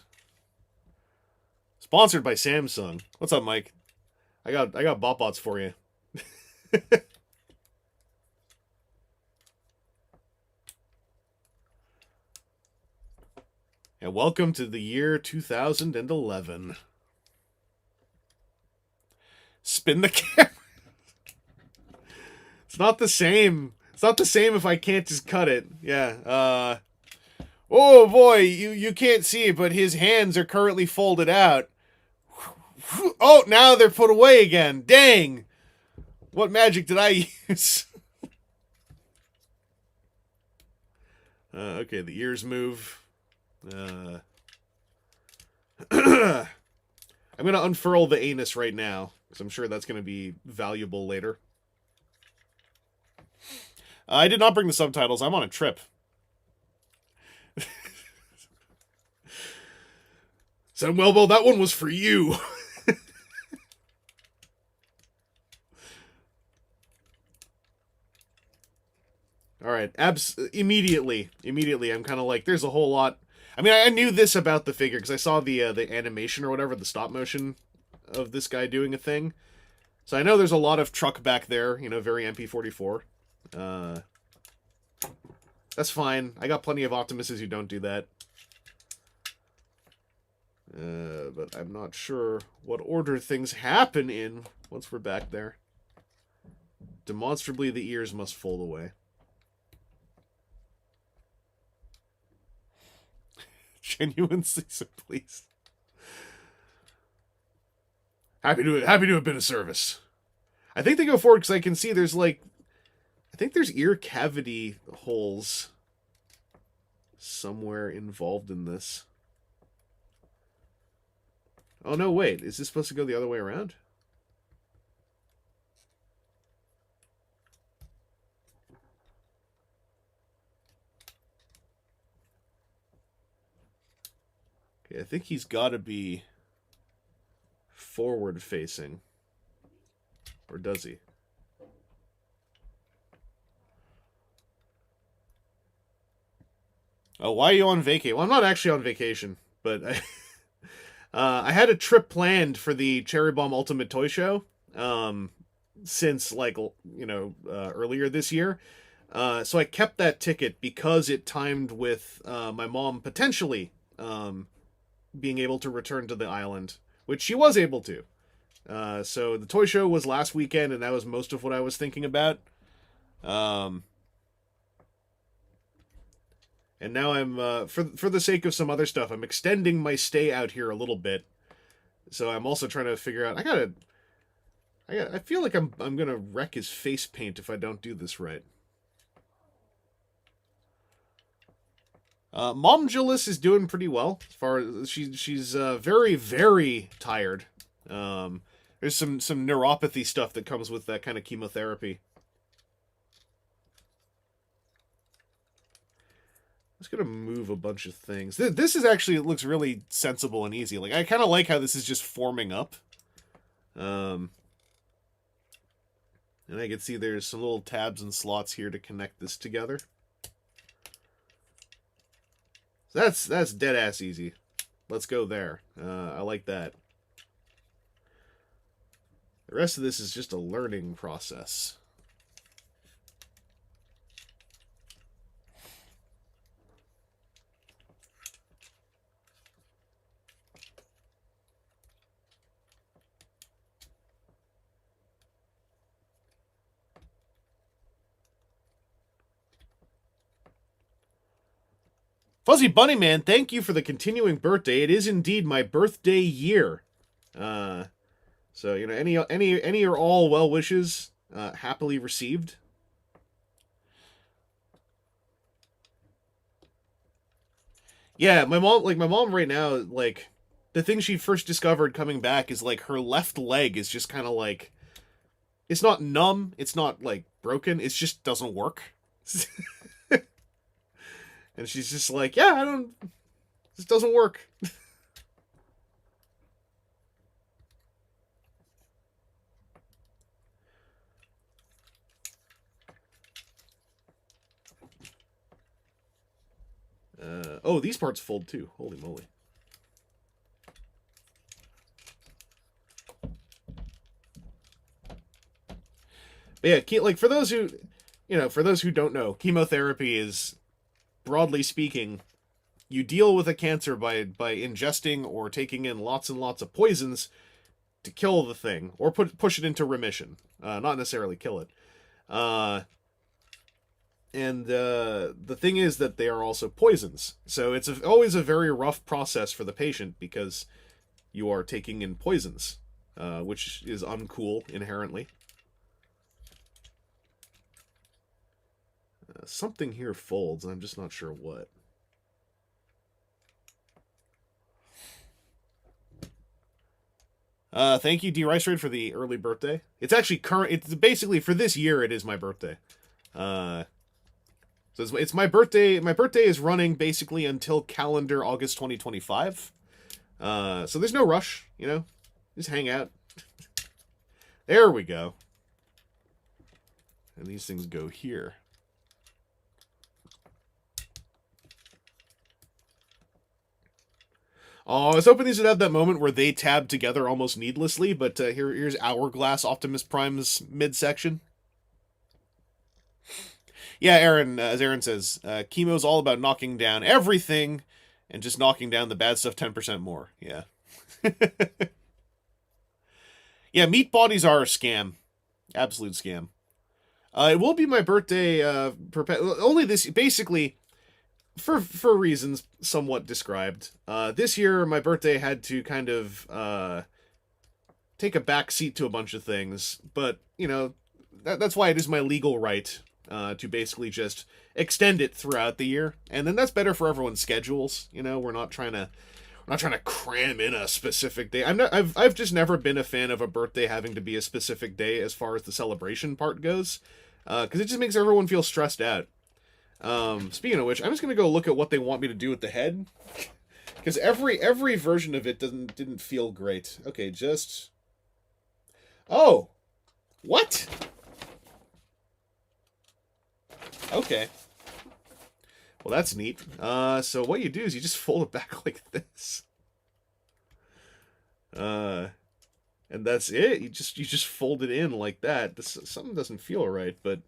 Sponsored by Samsung. What's up, Mike? I got BotBots for you. And welcome to the year 2011. Spin the camera. It's not the same. It's not the same if I can't just cut it. Yeah. Oh boy, you can't see it, but his hands are currently folded out. Oh, now they're put away again. Dang. What magic did I use? Okay, the ears move. I'm going to unfurl the anus right now, because I'm sure that's going to be valuable later. I did not bring the subtitles. I'm on a trip. Samuel, that one was for you. All right, immediately, I'm kind of like, there's a whole lot. I mean, I knew this about the figure because I saw the animation or whatever, the stop motion of this guy doing a thing. So I know there's a lot of truck back there, you know, very MP44. That's fine. I got plenty of Optimuses who don't do that. But I'm not sure what order things happen in once we're back there. Demonstrably, the ears must fold away. Genuine Caesar, please. Happy to have been of service. I think they go forward because I can see there's like, I think there's ear cavity holes somewhere involved in this. Oh no, wait, is this supposed to go the other way around? Okay, I think he's got to be forward facing. Or does he? Oh, why are you on vacation? Well, I'm not actually on vacation, but I had a trip planned for the Cherry Bomb Ultimate Toy Show since, like, earlier this year. So I kept that ticket because it timed with my mom potentially being able to return to the island, which she was able to. So the toy show was last weekend, and that was most of what I was thinking about. And now I'm, for the sake of some other stuff, I'm extending my stay out here a little bit. So I'm also trying to figure out, I feel like I'm gonna wreck his face paint if I don't do this right. Momjulus is doing pretty well. As far as she's very, very tired. There's some neuropathy stuff that comes with that kind of chemotherapy. I'm just gonna move a bunch of things. This is actually, it looks really sensible and easy. Like, I kind of like how this is just forming up. And I can see there's some little tabs and slots here to connect this together. That's dead ass easy. Let's go there. I like that. The rest of this is just a learning process. Fuzzy Bunny Man, thank you for the continuing birthday. It is indeed my birthday year. So, you know, any or all well wishes, happily received. Yeah, my mom right now, like, the thing she first discovered coming back is, like, her left leg is just kind of like, it's not numb, it's not, like, broken, it just doesn't work. And she's just like, yeah, this doesn't work. Oh, these parts fold too. Holy moly. But yeah, like, for those who don't know, chemotherapy is, broadly speaking, you deal with a cancer by ingesting or taking in lots and lots of poisons to kill the thing, or push it into remission. Not necessarily kill it. And the thing is that they are also poisons. So it's always a very rough process for the patient because you are taking in poisons, which is uncool inherently. Something here folds, and I'm just not sure what. Thank you, D. Rice Raid, for the early birthday. It's actually current. It's basically, for this year, it is my birthday. So it's my birthday. My birthday is running basically until calendar August 2025. So there's no rush, you know? Just hang out. There we go. And these things go here. Oh, I was hoping these would have that moment where they tab together almost needlessly, but here's Hourglass Optimus Prime's midsection. Yeah, Aaron, as Aaron says, chemo's all about knocking down everything and just knocking down the bad stuff 10% more. Yeah. Yeah, meat bodies are a scam. Absolute scam. It will be my birthday, only this, basically, for reasons somewhat described. This year, my birthday had to kind of take a back seat to a bunch of things, but, you know, that's why it is my legal right to basically just extend it throughout the year. And then that's better for everyone's schedules. You know, we're not trying to cram in a specific day. I've just never been a fan of a birthday having to be a specific day as far as the celebration part goes, because it just makes everyone feel stressed out. Speaking of which, I'm just gonna go look at what they want me to do with the head, because every version of it didn't feel great. Okay, just oh, what? Okay. Well, that's neat. So what you do is you just fold it back like this. And that's it. You just fold it in like that. Something doesn't feel right, but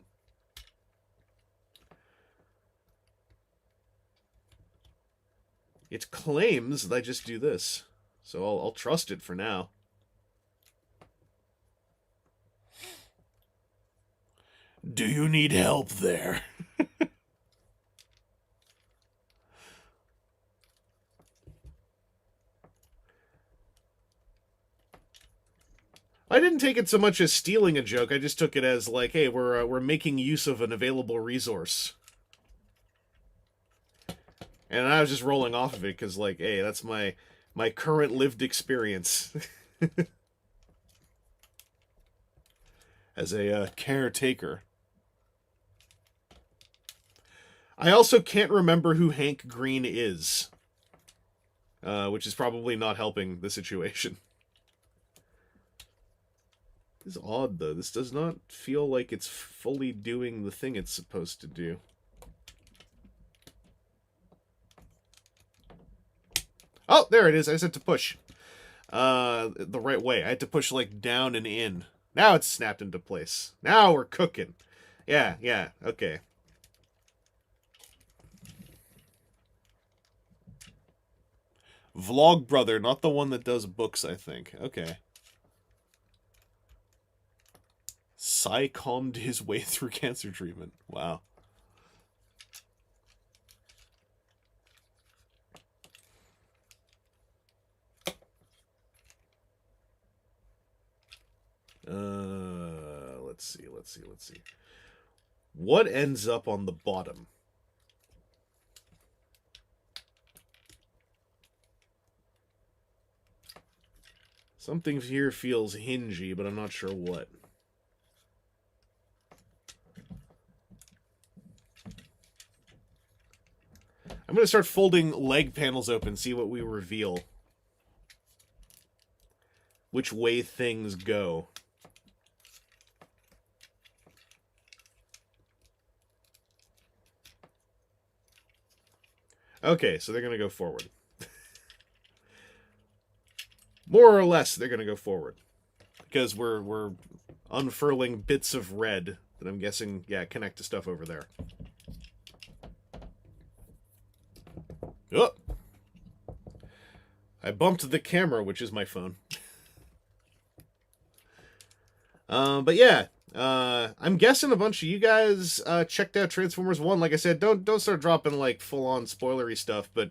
it claims that I just do this. So I'll trust it for now. Do you need help there? I didn't take it so much as stealing a joke. I just took it as like, hey, we're making use of an available resource. And I was just rolling off of it because, like, hey, that's my current lived experience as a caretaker. I also can't remember who Hank Green is, which is probably not helping the situation. This is odd, though. This does not feel like it's fully doing the thing it's supposed to do. Oh, there it is. I said to push. The right way. I had to push, like, down and in. Now it's snapped into place. Now we're cooking. Yeah, okay. Vlog Brother, not the one that does books, I think. Okay. Psychomed his way through cancer treatment. Wow. Let's see. What ends up on the bottom? Something here feels hingy, but I'm not sure what. I'm going to start folding leg panels open, see what we reveal. Which way things go. Okay, so they're going to go forward. More or less, they're going to go forward. Because we're unfurling bits of red that I'm guessing, yeah, connect to stuff over there. Oh! I bumped the camera, which is my phone. But yeah, I'm guessing a bunch of you guys checked out Transformers 1. Like I said, don't start dropping like full-on spoilery stuff, but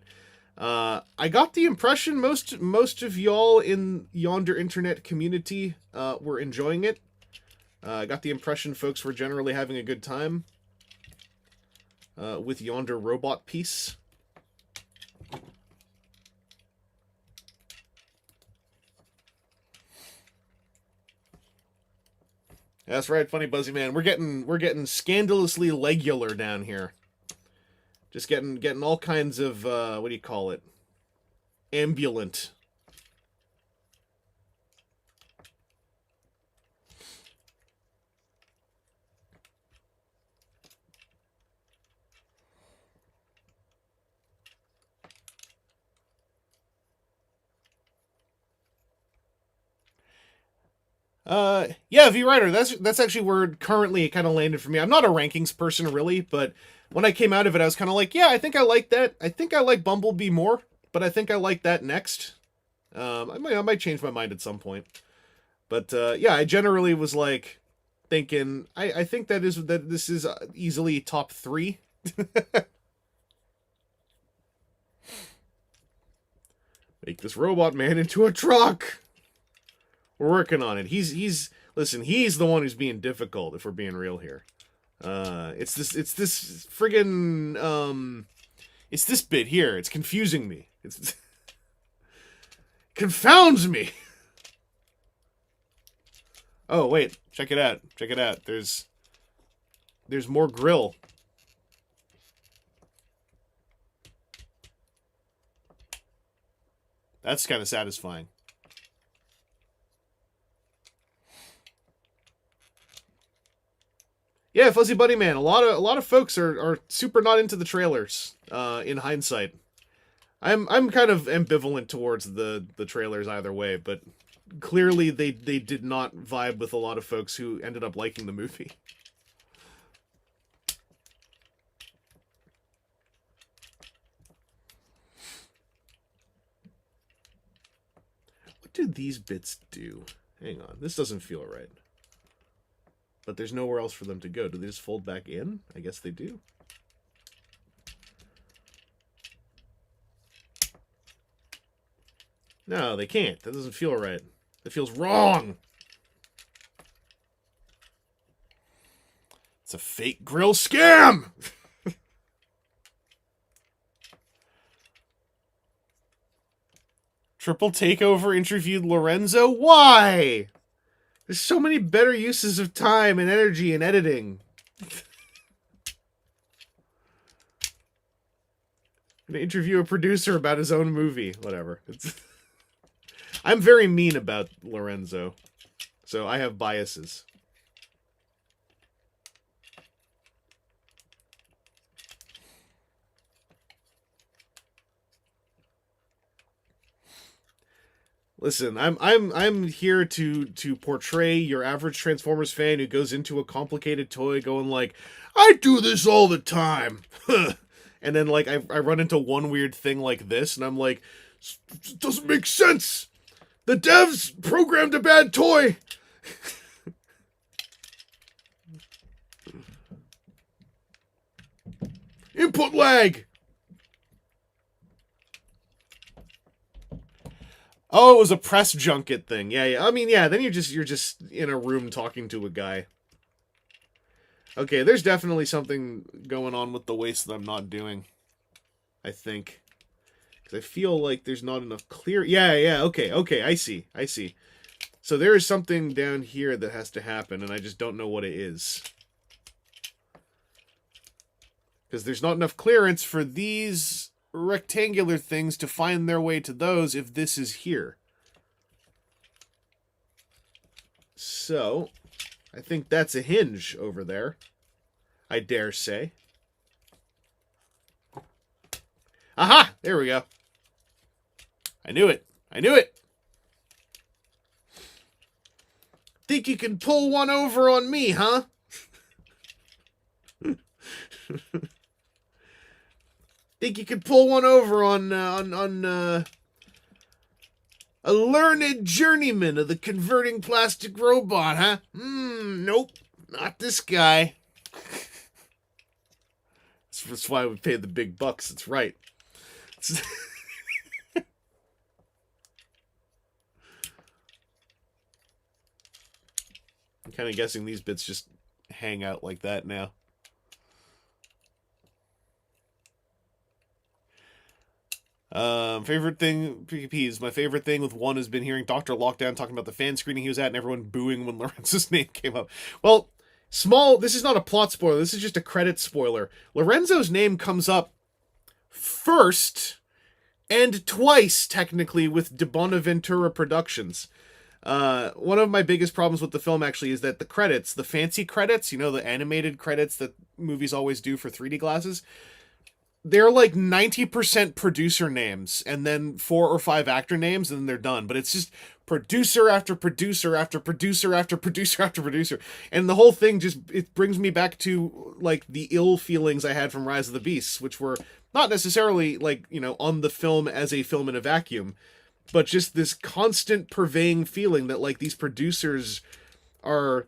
I got the impression most of y'all in yonder internet community were enjoying it. I got the impression folks were generally having a good time with yonder robot piece. That's right, Funny Buzzy Man. We're getting scandalously legular down here. Just getting all kinds of what do you call it? Ambulant. Yeah, V-Rider, that's actually where currently it kind of landed for me. I'm not a rankings person, really, but when I came out of it, I was kind of like, yeah, I think I like that. I think I like Bumblebee more, but I think I like that next. I might change my mind at some point. But, yeah, I generally was, like, thinking, I think that this is easily top 3. Make this robot man into a truck! We're working on it. Listen, he's the one who's being difficult, if we're being real here. It's this friggin', it's this bit here. It's confusing me. It's confounds me. Oh, wait. Check it out. Check it out. There's more grill. That's kind of satisfying. Yeah, Fuzzy Buddy Man. A lot of folks are super not into the trailers. In hindsight, I'm kind of ambivalent towards the trailers either way, but clearly they did not vibe with a lot of folks who ended up liking the movie. What do these bits do? Hang on, this doesn't feel right. But there's nowhere else for them to go. Do they just fold back in? I guess they do. No, they can't. That doesn't feel right. That feels wrong. It's a fake grill scam! Triple Takeover interviewed Lorenzo? Why? There's so many better uses of time and energy in editing. Gonna interview a producer about his own movie. Whatever. I'm very mean about Lorenzo, so I have biases. Listen, I'm here to portray your average Transformers fan who goes into a complicated toy going like, I do this all the time. And then like I run into one weird thing like this and I'm like, it doesn't make sense. The devs programmed a bad toy. Input lag. Oh, it was a press junket thing. Yeah. I mean, yeah, then you're just in a room talking to a guy. Okay, there's definitely something going on with the waist that I'm not doing. I think. Because I feel like there's not enough clear... Yeah, okay, I see. So there is something down here that has to happen, and I just don't know what it is. Because there's not enough clearance for these rectangular things to find their way to those if this is here. So, I think that's a hinge over there. I dare say. Aha! There we go. I knew it. Think you can pull one over on me, huh? Think you could pull one over on a learned journeyman of the converting plastic robot, huh? Nope. Not this guy. That's why we pay the big bucks. That's right. I'm kind of guessing these bits just hang out like that now. Favorite thing, PPs. My favorite thing with one has been hearing Dr. Lockdown talking about the fan screening he was at and everyone booing when Lorenzo's name came up. Well, this is not a plot spoiler. This is just a credit spoiler. Lorenzo's name comes up first and twice, technically, with De Bonaventura Productions. One of my biggest problems with the film, actually, is that the credits, the fancy credits, you know, the animated credits that movies always do for 3D glasses, they're like 90% producer names and then 4 or 5 actor names and then they're done. But it's just producer after producer after producer after producer after producer. And the whole thing it brings me back to like the ill feelings I had from Rise of the Beasts, which were not necessarily like, you know, on the film as a film in a vacuum, but just this constant purveying feeling that like these producers are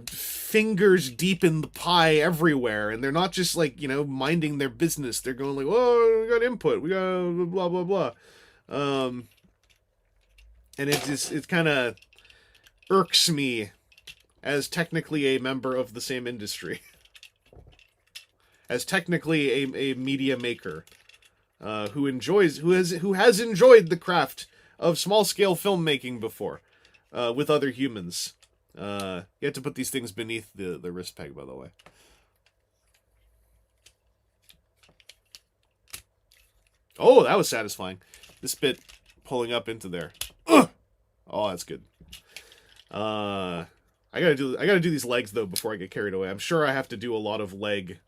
fingers deep in the pie everywhere, and they're not just like, you know, minding their business. They're going like, oh, we got input, we got blah blah blah, and it's kind of, irks me as technically a member of the same industry. As technically a media maker who has enjoyed the craft of small scale filmmaking before with other humans. You have to put these things beneath the wrist peg, by the way. Oh, that was satisfying. This bit pulling up into there. Ugh! Oh, that's good. I gotta do these legs though before I get carried away. I'm sure I have to do a lot of leg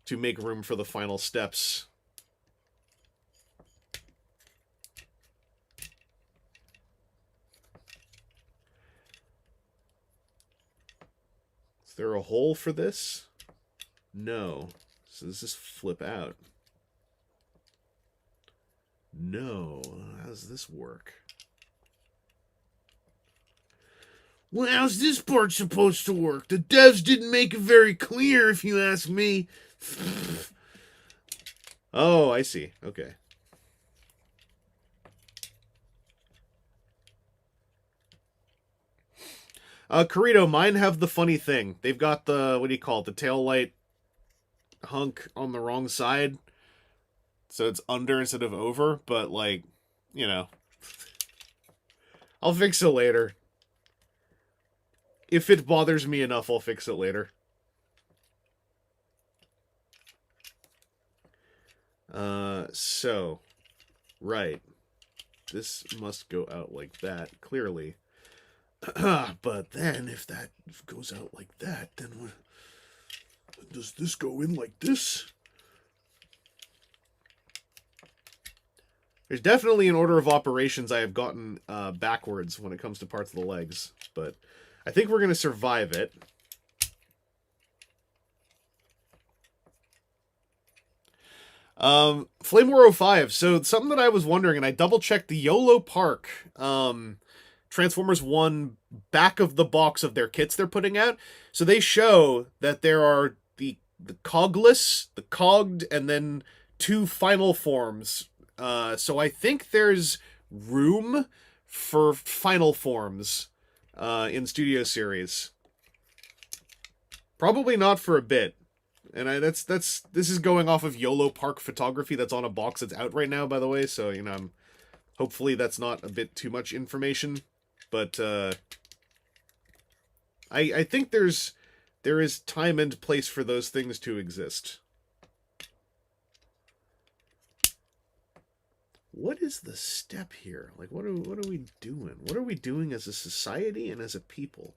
to make room for the final steps. Is there a hole for this? No. So does this flip out? No. How does this work? Well, how's this part supposed to work? The devs didn't make it very clear, if you ask me. Oh, I see. Okay. Corrito, mine have the funny thing. They've got the, what do you call it, the tail light hunk on the wrong side. So it's under instead of over, but like, you know. I'll fix it later. If it bothers me enough, I'll fix it later. So, right. This must go out like that, clearly. But then, if that goes out like that, then does this go in like this? There's definitely an order of operations I have gotten backwards when it comes to parts of the legs, but I think we're going to survive it. Flame War 05. So something that I was wondering, and I double-checked the YOLO Park Transformers 1 back of the box of their kits they're putting out. So they show that there are the cogless, the cogged, and then 2 final forms. So I think there's room for final forms in Studio Series. Probably not for a bit. And this is going off of YOLO Park photography that's on a box that's out right now, by the way. So, you know, hopefully that's not a bit too much information. But I think there is time and place for those things to exist. What is the step here? Like, what are we doing? What are we doing as a society and as a people?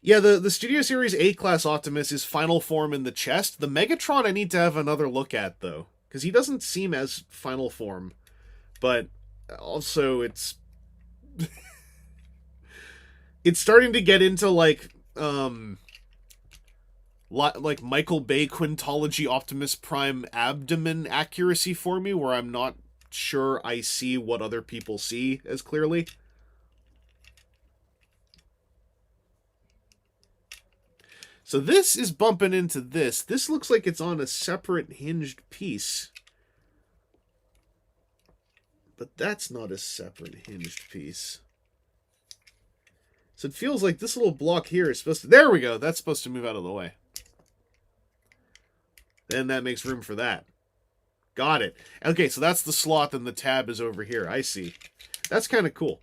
Yeah, the Studio Series A-Class Optimus is final form in the chest. The Megatron I need to have another look at, though. Because he doesn't seem as final form. But also, it's... it's starting to get into, like Michael Bay Quintology Optimus Prime abdomen accuracy for me, where I'm not sure I see what other people see as clearly. So this is bumping into this. This looks like it's on a separate hinged piece. But that's not a separate hinged piece. So it feels like this little block here is supposed to... There we go! That's supposed to move out of the way. Then that makes room for that. Got it. Okay, so that's the slot and the tab is over here. I see. That's kind of cool.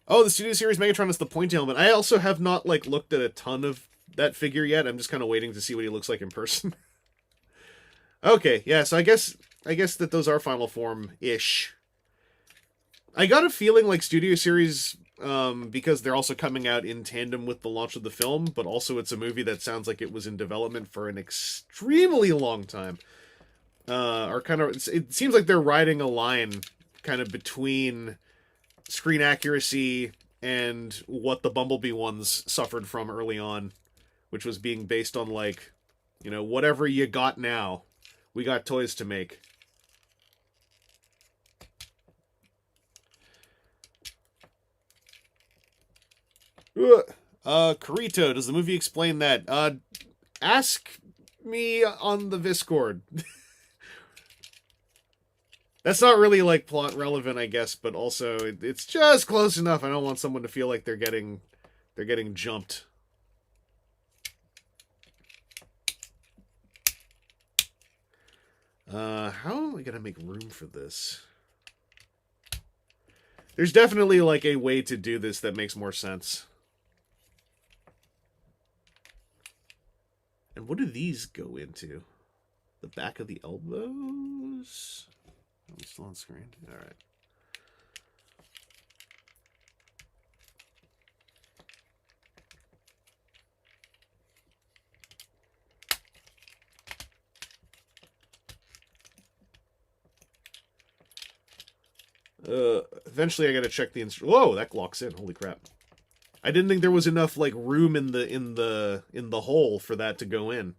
Oh, the Studio Series Megatron is the pointy helmet. I also have not, like, looked at a ton of that figure yet. I'm just kind of waiting to see what he looks like in person. Okay, yeah, so I guess that those are final form-ish. I got a feeling like Studio Series, because they're also coming out in tandem with the launch of the film, but also it's a movie that sounds like it was in development for an extremely long time. Or kind of, it seems like they're riding a line kind of between screen accuracy and what the Bumblebee ones suffered from early on, which was being based on, like, you know, whatever you got now, we got toys to make. Carito, does the movie explain that? Ask me on the Discord. That's not really, like, plot relevant, I guess, but also it's just close enough. I don't want someone to feel like they're getting jumped. How am I gonna make room for this? There's definitely, like, a way to do this that makes more sense. And what do these go into? The back of the elbows? Are we still on screen? Alright. Eventually I gotta check the whoa, that locks in. Holy crap. I didn't think there was enough, like, room in the hole for that to go in.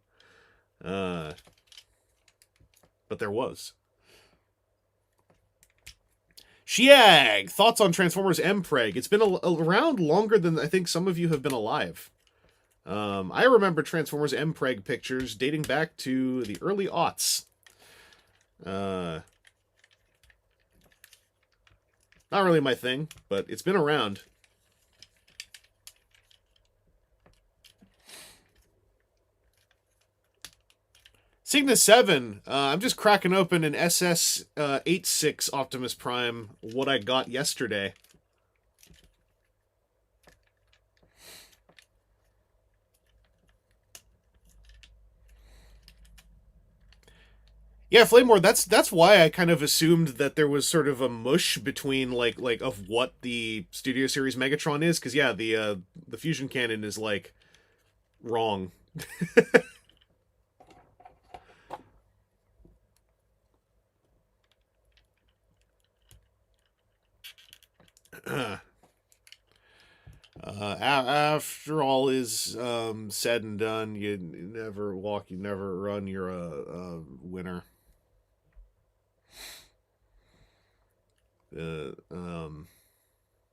But there was. Shiag! Thoughts on Transformers Mpreg? It's been around longer than I think some of you have been alive. I remember Transformers Mpreg pictures dating back to the early aughts. Not really my thing, but it's been around. Cygnus 7, I'm just cracking open an SS86 Optimus Prime, what I got yesterday. Yeah, Flamore, that's why I kind of assumed that there was sort of a mush between, like of what the Studio Series Megatron is, because yeah, the fusion cannon is, like, wrong. After all is said and done, you never walk, you never run, you're a winner.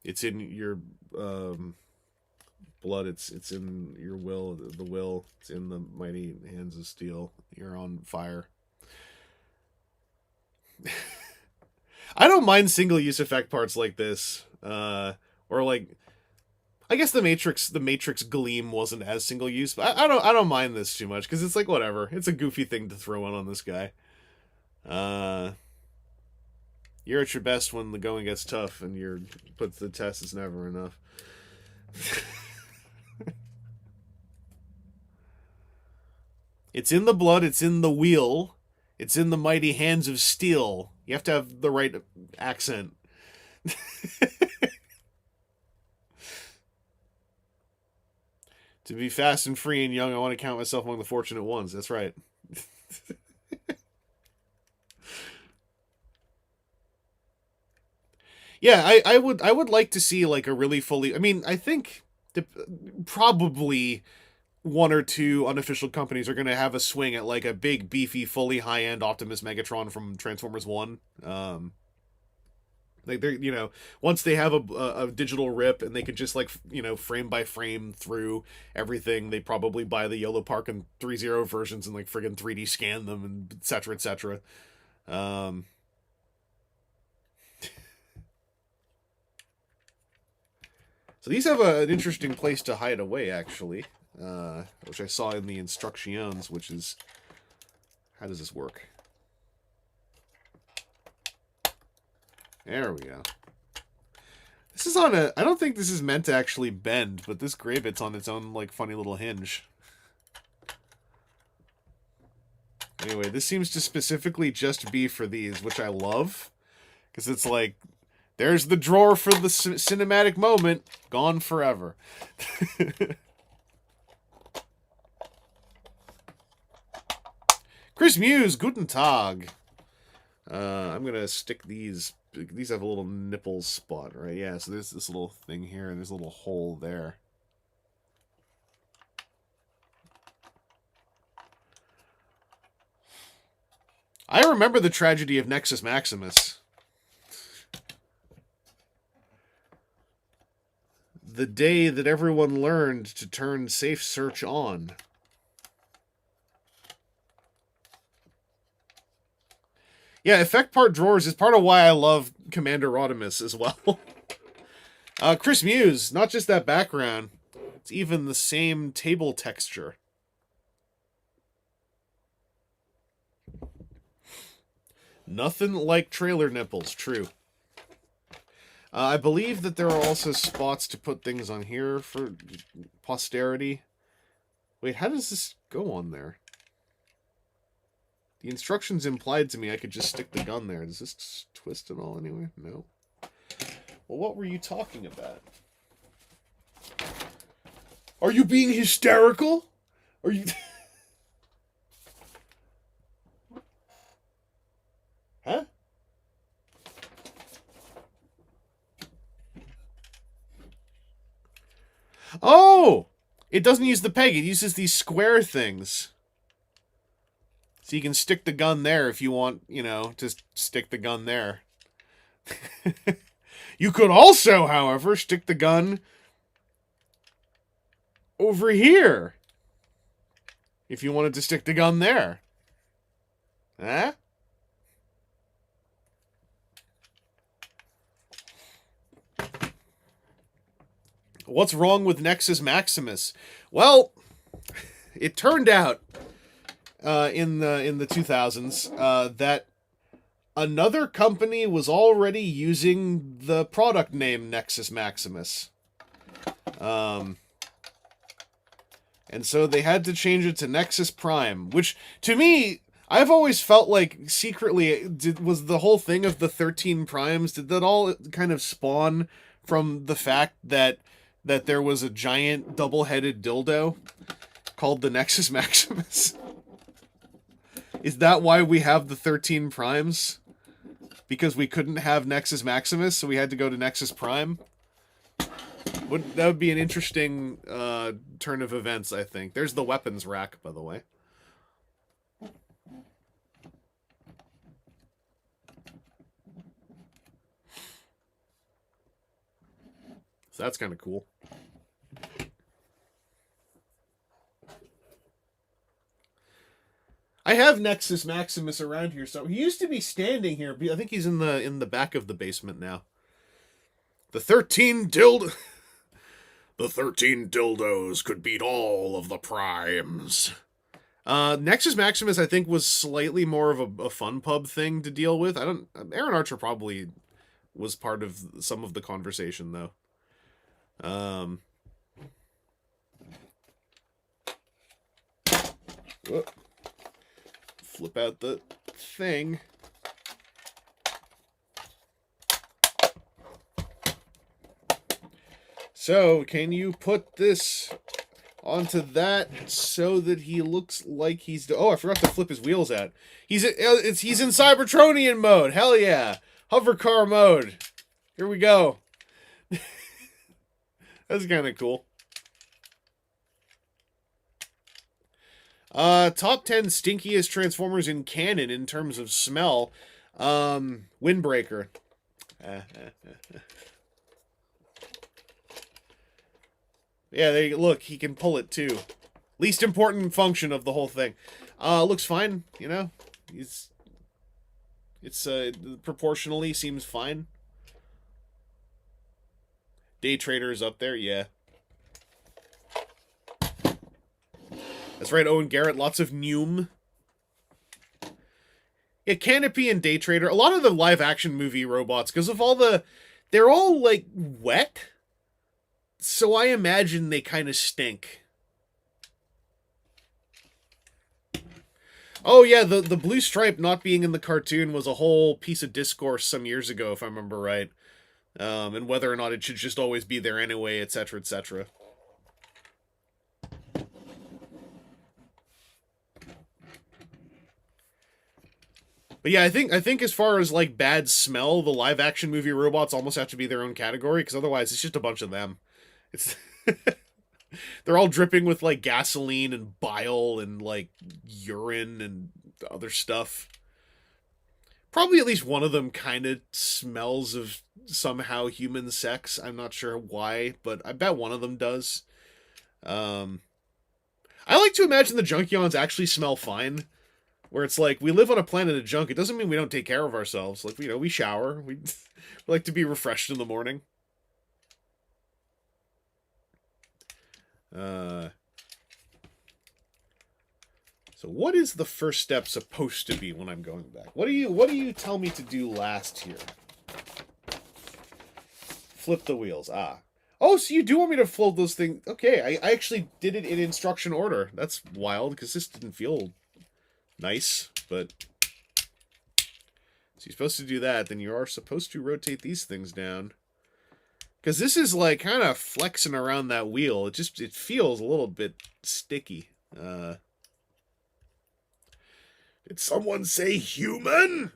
It's in your blood, it's in your will, the will, it's in the mighty hands of steel. You're on fire. I don't mind single-use effect parts like this. Or, like, I guess the Matrix Gleam wasn't as single-use, but I don't mind this too much, because it's like, whatever. It's a goofy thing to throw in on this guy. You're at your best when the going gets tough, and you're put to the test is never enough. It's in the blood, it's in the wheel, it's in the mighty hands of steel. You have to have the right accent. To be fast and free and young, I want to count myself among the fortunate ones. That's right. Yeah, I would like to see, like, a really fully... I mean, I think probably one or two unofficial companies are going to have a swing at, like, a big, beefy, fully high-end Optimus Megatron from Transformers 1. Like, they're, you know, once they have a digital rip and they can just, like, you know, frame by frame through everything, they probably buy the Yellow Park and 3.0 versions and, like, friggin' 3D scan them and et cetera, et cetera. So these have an interesting place to hide away, actually, which I saw in the instructions, which is... How does this work? There we go. This is on a... I don't think this is meant to actually bend, but this gray bit's on its own, like, funny little hinge. Anyway, this seems to specifically just be for these, which I love. Because it's like, there's the drawer for the cinematic moment, gone forever. Chris Muse, guten Tag. I'm going to stick these... These have a little nipple spot, right? Yeah, so there's this little thing here, and there's a little hole there. I remember the tragedy of Nexus Maximus. The day that everyone learned to turn safe search on. Yeah, effect part drawers is part of why I love Commander Optimus as well. Chris Muse, not just that background, it's even the same table texture. Nothing like trailer nipples, true. I believe that there are also spots to put things on here for posterity. Wait, how does this go on there? The instructions implied to me I could just stick the gun there. Does this twist at all anyway? No. Well, what were you talking about? Are you being hysterical? Are you... Huh? Oh! It doesn't use the peg. It uses these square things. So you can stick the gun there if you want, you know, just stick the gun there. You could also, however, stick the gun over here. If you wanted to stick the gun there. Huh? What's wrong with Nexus Maximus? Well, it turned out in the 2000s that another company was already using the product name Nexus Maximus. And so they had to change it to Nexus Prime, which, to me, I've always felt like secretly, was the whole thing of the 13 Primes, did that all kind of spawn from the fact that there was a giant double-headed dildo called the Nexus Maximus? Is that why we have the 13 Primes? Because we couldn't have Nexus Maximus, so we had to go to Nexus Prime? That would be an interesting turn of events, I think. There's the weapons rack, by the way. So that's kind of cool. I have Nexus Maximus around here, so he used to be standing here, but I think he's in the back of the basement now. The 13 dildos could beat all of the primes. Nexus Maximus, I think, was slightly more of a fun pub thing to deal with. Aaron Archer probably was part of some of the conversation, though. Whoop. Flip out the thing. So, can you put this onto that so that he looks like he's... Oh, I forgot to flip his wheels out. He's in Cybertronian mode. Hell yeah. Hover car mode. Here we go. That's kind of cool. Top 10 stinkiest Transformers in canon in terms of smell. Windbreaker. Yeah, look, he can pull it too. Least important function of the whole thing. Looks fine, you know. It's proportionally seems fine. Day Trader is up there, yeah. That's right, Owen Garrett. Lots of Neum. Yeah, Canopy and Day Trader. A lot of the live-action movie robots, because of all the... They're all, like, wet. So I imagine they kind of stink. Oh, yeah, the blue stripe not being in the cartoon was a whole piece of discourse some years ago, if I remember right. And whether or not it should just always be there anyway, etc., etc. But yeah, I think as far as, like, bad smell, the live-action movie robots almost have to be their own category, because otherwise it's just a bunch of them. It's... They're all dripping with, like, gasoline and bile and, like, urine and other stuff. Probably at least one of them kind of smells of somehow human sex. I'm not sure why, but I bet one of them does. Um, I like to imagine the Junkions actually smell fine. Where it's like, we live on a planet of junk. It doesn't mean we don't take care of ourselves. Like, we shower. We like to be refreshed in the morning. So what is the first step supposed to be when I'm going back? What do you tell me to do last here? Flip the wheels. Ah. Oh, so you do want me to fold those things. Okay, I actually did it in instruction order. That's wild, because this didn't feel nice, but... So you're supposed to do that, then you are supposed to rotate these things down. Because this is, like, kind of flexing around that wheel. It feels a little bit sticky. Did someone say human?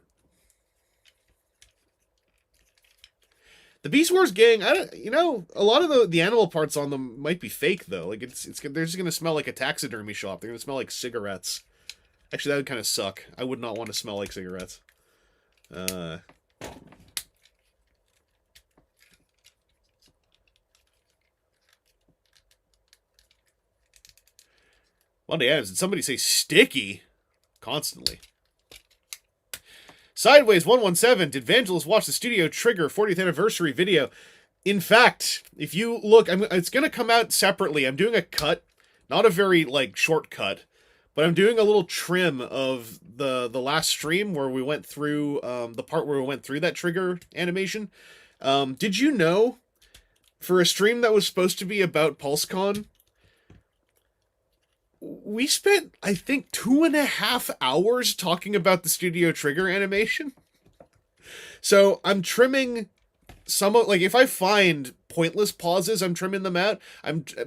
The Beast Wars gang, a lot of the animal parts on them might be fake, though. Like, they're just gonna smell like a taxidermy shop. They're gonna smell like cigarettes. Actually, that would kind of suck. I would not want to smell like cigarettes. Monday Adams, did somebody say sticky? Constantly. Sideways 117, did Vangelis watch the Studio Trigger 40th anniversary video? In fact, if you look, it's going to come out separately. I'm doing a cut, not a very, like, short cut, but I'm doing a little trim of the last stream where we went through, the part where we went through that Trigger animation. Did you know, for a stream that was supposed to be about PulseCon, we spent, I think, 2.5 hours talking about the Studio Trigger animation. So I'm trimming some of, like, if I find pointless pauses, I'm trimming them out.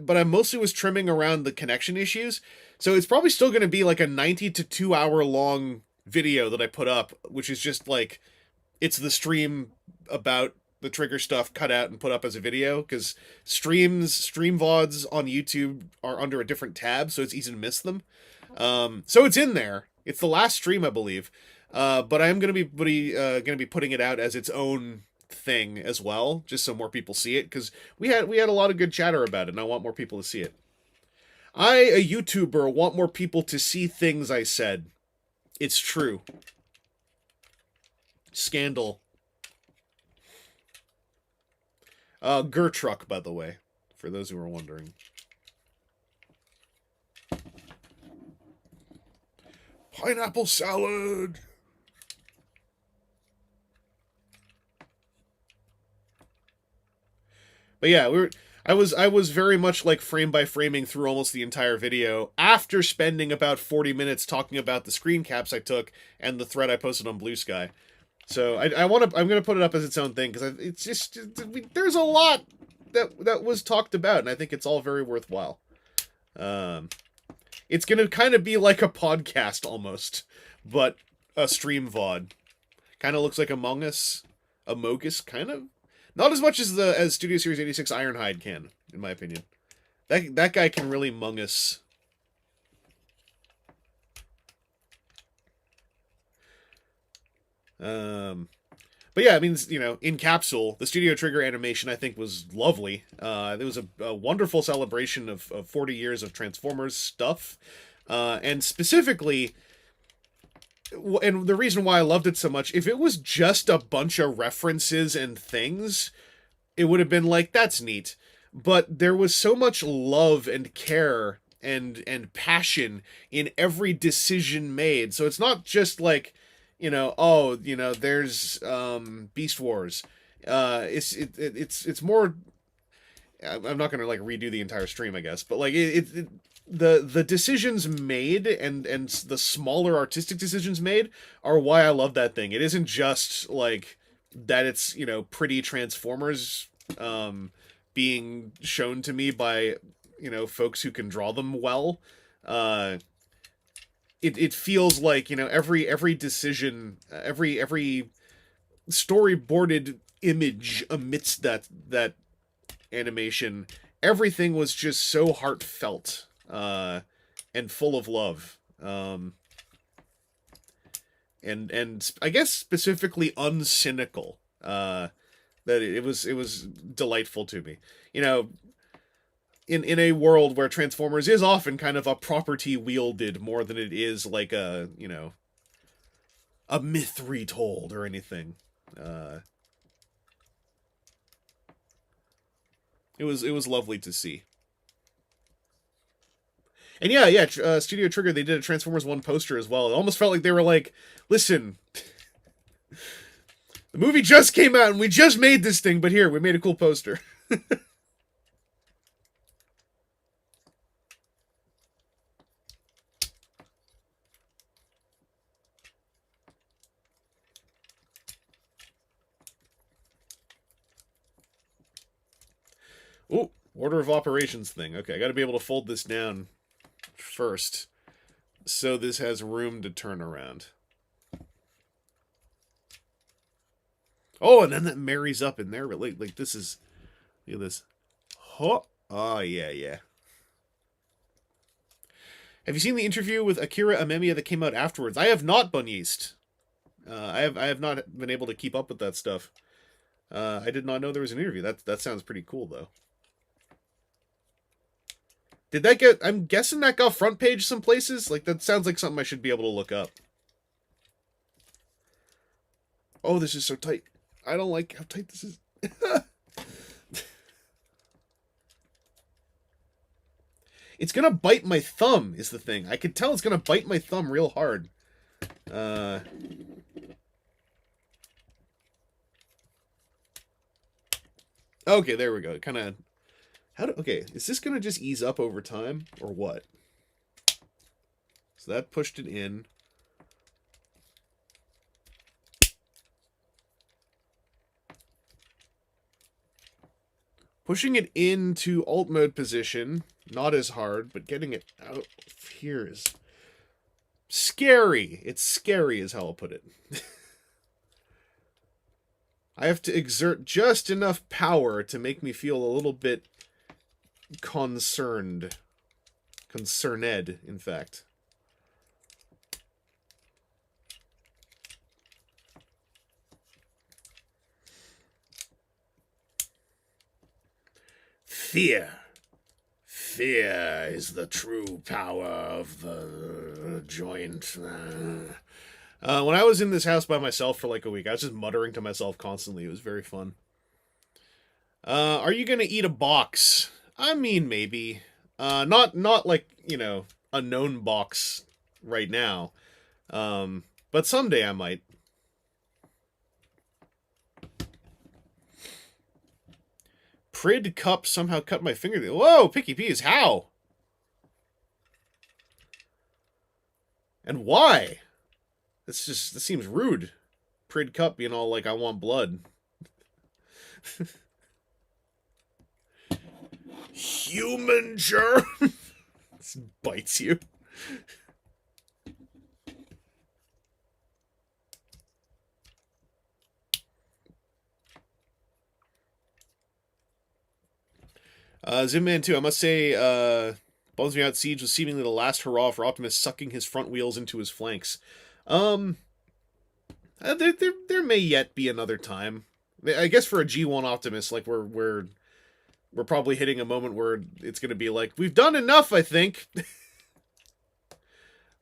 But I mostly was trimming around the connection issues. So it's probably still going to be like a 90 to 2 hour long video that I put up, which is just like, it's the stream about the Trigger stuff cut out and put up as a video, because stream VODs on YouTube are under a different tab, so it's easy to miss them. So it's in there. It's the last stream, I believe. But I'm gonna be putting it out as its own thing as well, just so more people see it, because we had a lot of good chatter about it, and I want more people to see it. I, a YouTuber, want more people to see things I said. It's true. Scandal. Gertruck, by the way, for those who are wondering. Pineapple salad! But yeah, I was very much like frame by framing through almost the entire video after spending about 40 minutes talking about the screen caps I took and the thread I posted on Blue Sky. So I'm gonna put it up as its own thing, because it's just, there's a lot that was talked about, and I think it's all very worthwhile. It's gonna kind of be like a podcast almost, but a stream VOD. Kind of looks like Among Us, Amogus, kind of. Not as much as Studio Series 86 Ironhide can, in my opinion. That guy can really mung us. But yeah, I mean, in Capsule, the Studio Trigger animation, I think, was lovely. There was a wonderful celebration of 40 years of Transformers stuff. And specifically, and the reason why I loved it so much, if it was just a bunch of references and things, it would have been like, that's neat. But there was so much love and care and passion in every decision made. So it's not just like, there's Beast Wars. It's more. I'm not gonna like redo the entire stream, I guess, but like the decisions made and the smaller artistic decisions made are why I love that thing. It isn't just like that. It's pretty Transformers being shown to me by folks who can draw them well. It feels like every decision, every storyboarded image amidst that animation, everything was just so heartfelt and full of love. and I guess specifically uncynical. That it was delightful to me. You know, in a world where Transformers is often kind of a property wielded more than it is like a, you know, a myth retold or anything. It was lovely to see. And yeah, Studio Trigger, they did a Transformers 1 poster as well. It almost felt like they were like, listen, the movie just came out and we just made this thing, but here, we made a cool poster. Ooh, order of operations thing. Okay, I gotta be able to fold this down first, so this has room to turn around. Oh, and then that marries up in there. Like this is, look at this. Oh, yeah. Have you seen the interview with Akira Amemiya that came out afterwards? I have not, Bunyeast. I have not been able to keep up with that stuff. I did not know there was an interview. That sounds pretty cool though. Did that get... I'm guessing that got front page some places? Like, that sounds like something I should be able to look up. Oh, this is so tight. I don't like how tight this is. It's gonna bite my thumb, is the thing. I could tell it's gonna bite my thumb real hard. Okay, there we go. Kind of... Okay, is this gonna just ease up over time, or what? So that pushed it in. Pushing it into alt mode position, not as hard, but getting it out here is scary. It's scary is how I'll put it. I have to exert just enough power to make me feel a little bit concerned. Concerned, in fact. Fear. Fear is the true power of the joint. When I was in this house by myself for like a week, I was just muttering to myself constantly. It was very fun. Are you gonna eat a box? I mean, maybe. Not like, you know, a known box right now. But someday I might. Prid Cup somehow cut my finger. Whoa, Picky Peas, how? And why? This seems rude. Prid Cup being all like, I want blood. Human germ. This bites you. Zimman 2, I must say, bums me out. Siege was seemingly the last hurrah for Optimus sucking his front wheels into his flanks. There may yet be another time. I guess for a G1 Optimus, like we're probably hitting a moment where it's going to be like, we've done enough, I think.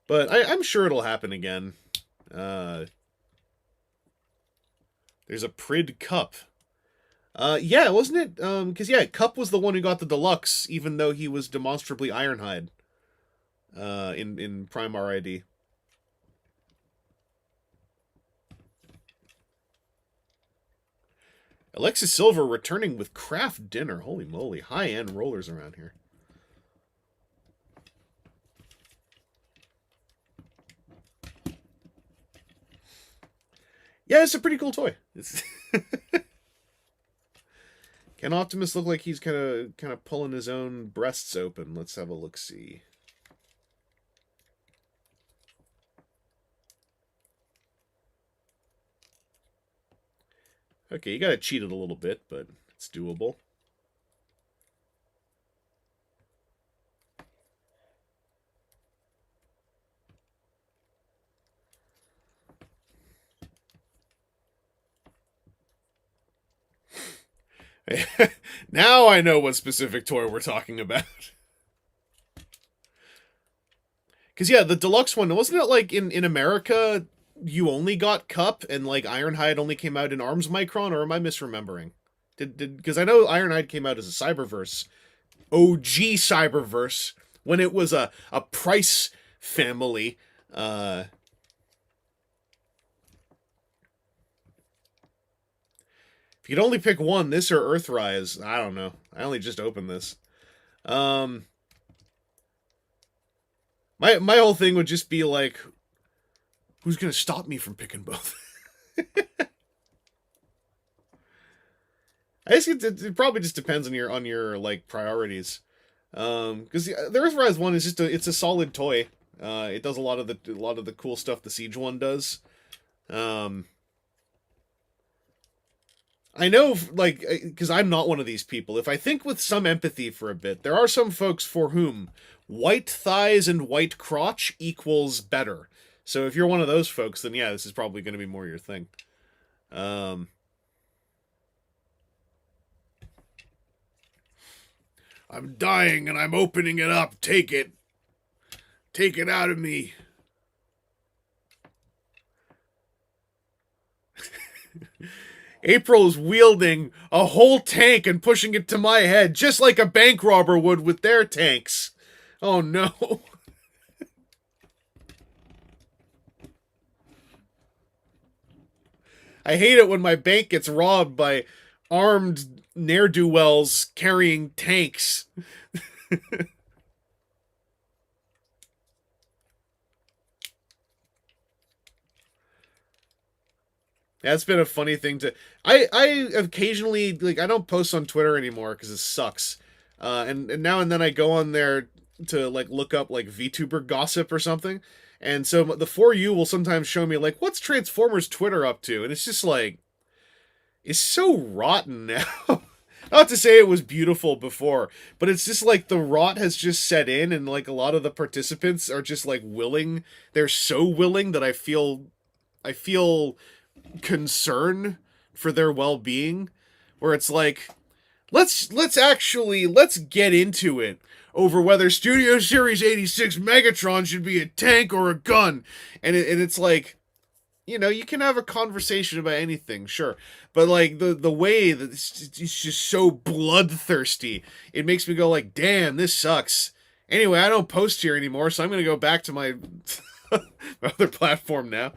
But I'm sure it'll happen again. There's a Prid Cup. Yeah, wasn't it? Because, yeah, Cup was the one who got the deluxe, even though he was demonstrably Ironhide. In Prime RID. Alexis Silver returning with Kraft dinner. Holy moly, high-end rollers around here. Yeah, it's a pretty cool toy. It's Can Optimus look like he's kind of pulling his own breasts open? Let's have a look-see. Okay, you gotta cheat it a little bit, but it's doable. Now I know what specific toy we're talking about. Because, yeah, the deluxe one, wasn't it like in America, you only got Cup and like Ironhide only came out in Arms Micron, or am I misremembering? Because I know Ironhide came out as a Cyberverse, OG Cyberverse, when it was a Price family. If you could only pick one, this or Earthrise, I don't know. I only just opened this. Um, my whole thing would just be like, who's gonna stop me from picking both? I guess it probably just depends on your like priorities. Because the Earthrise one is just it's a solid toy. It does a lot of the cool stuff the Siege one does. Um, I know, like, because I'm not one of these people. If I think with some empathy for a bit, there are some folks for whom white thighs and white crotch equals better. So if you're one of those folks, then yeah, this is probably going to be more your thing. Um, I'm dying and I'm opening it up. Take it. Take it out of me. April is wielding a whole tank and pushing it to my head, just like a bank robber would with their tanks. Oh no. I hate it when my bank gets robbed by armed ne'er-do-wells carrying tanks. That's been a funny thing to. I occasionally like I don't post on Twitter anymore because it sucks. And now and then I go on there to like look up like VTuber gossip or something, and so the For You will sometimes show me like what's Transformers Twitter up to, and it's just like it's so rotten now. Not to say it was beautiful before, but it's just like the rot has just set in, and like a lot of the participants are just like willing. They're so willing that I feel concern for their well-being, where it's like let's get into it over whether Studio Series 86 Megatron should be a tank or a gun, and it's like, you can have a conversation about anything, sure, but like the way that it's just so bloodthirsty, it makes me go like, damn, this sucks. Anyway, I don't post here anymore, so I'm gonna go back to my my other platform now.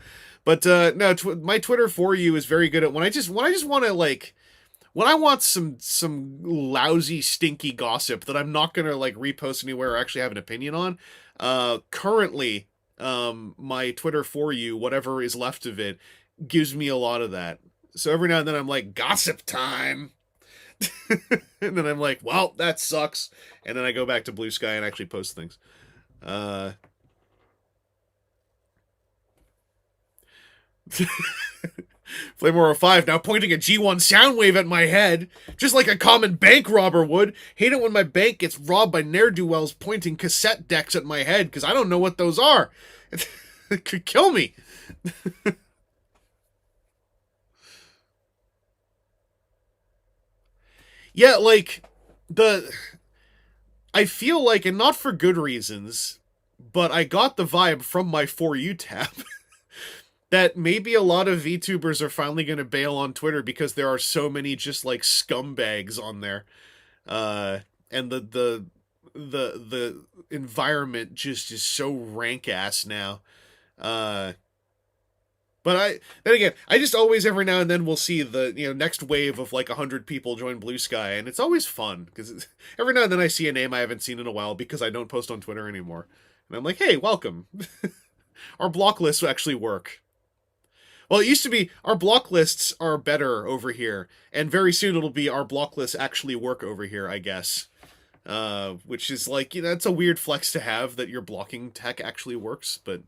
But no, my Twitter For You is very good at when I just want to like when I want some lousy stinky gossip that I'm not gonna like repost anywhere or actually have an opinion on. Currently, my Twitter For You, whatever is left of it, gives me a lot of that. So every now and then I'm like, gossip time. And then I'm like, well, that sucks. And then I go back to Blue Sky and actually post things. Uh, Flame 5 now pointing a G1 Soundwave at my head, just like a common bank robber would. Hate it when my bank gets robbed by ne'er-do-wells pointing cassette decks at my head, because I don't know what those are. It could kill me. Yeah, like, I feel like, and not for good reasons, but I got the vibe from my For You tab that maybe a lot of VTubers are finally going to bail on Twitter because there are so many just like scumbags on there, uh, and the environment just is so rank ass now. Uh, but then again, I just always every now and then will see the next wave of like 100 people join Blue Sky, and it's always fun because every now and then I see a name I haven't seen in a while because I don't post on Twitter anymore, and I'm like, hey, welcome. Our block lists actually work. Well, it used to be our block lists are better over here, and very soon it'll be our block lists actually work over here, I guess. Which is like, it's a weird flex to have that your blocking tech actually works, but,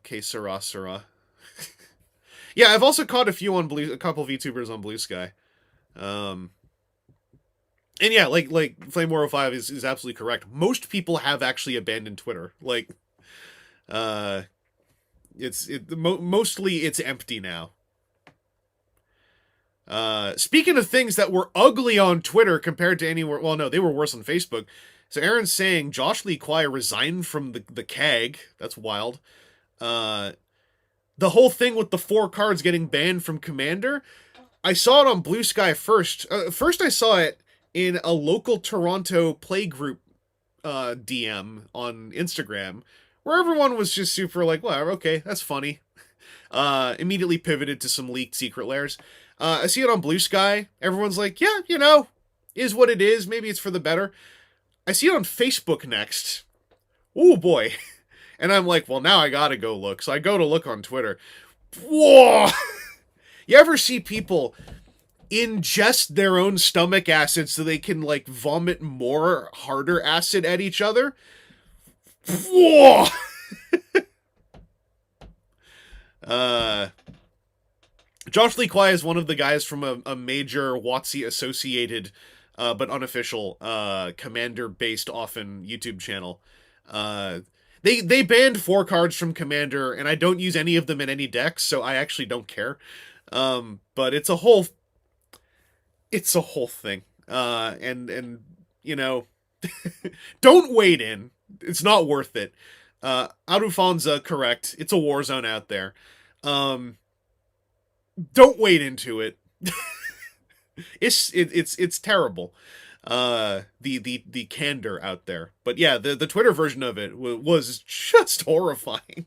que sera, sera. Yeah, I've also caught a couple VTubers on Blue Sky. And yeah, like Flame 5 is absolutely correct. Most people have actually abandoned Twitter. Like, mostly it's empty now. Speaking of things that were ugly on Twitter compared to anywhere, well, no, they were worse on Facebook. So Aaron's saying Josh Lee Kwai resigned from the CAG. That's wild. Uh, the whole thing with the 4 cards getting banned from Commander, I saw it on Blue Sky first. First I saw it in a local Toronto playgroup DM on Instagram, where everyone was just super like, well, okay, that's funny. Immediately pivoted to some leaked secret lairs. I see it on Blue Sky. Everyone's like, yeah, is what it is. Maybe it's for the better. I see it on Facebook next. Oh boy. And I'm like, well, now I gotta go look. So I go to look on Twitter. Whoa! You ever see people ingest their own stomach acid so they can, like, vomit more harder acid at each other? Whoa! Josh Lee Kwai is one of the guys from a major WotC associated but unofficial Commander based often YouTube channel. They banned 4 cards from Commander, and I don't use any of them in any decks, so I actually don't care. But it's a whole thing. And don't wade in. It's not worth it. Arufonza, correct. It's a war zone out there. Don't wade into it. It's terrible. The candor out there. But yeah, the Twitter version of it was just horrifying.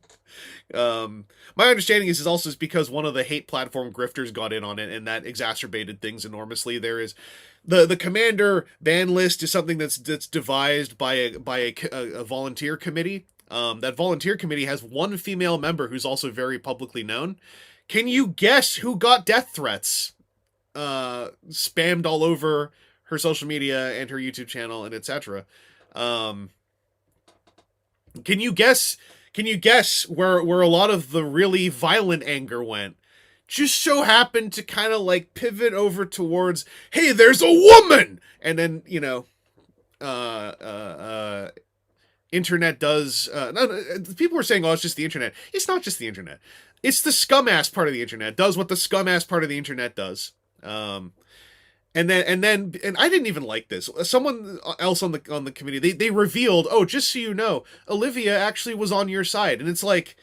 My understanding is also because one of the hate platform grifters got in on it, and that exacerbated things enormously. There is the Commander ban list is something that's devised by a volunteer committee. That volunteer committee has one female member who's also very publicly known. Can you guess who got death threats spammed all over her social media and her YouTube channel and etc.? Can you guess where a lot of the really violent anger went? Just so happened to kind of like pivot over towards, hey, there's a woman, and then internet does people were saying, oh, it's just the internet. It's not just the internet. It's the scum ass part of the internet does what the scum ass part of the internet does. And I didn't even like this. Someone else on the committee, they revealed, oh, just so you know, Olivia actually was on your side, and it's like,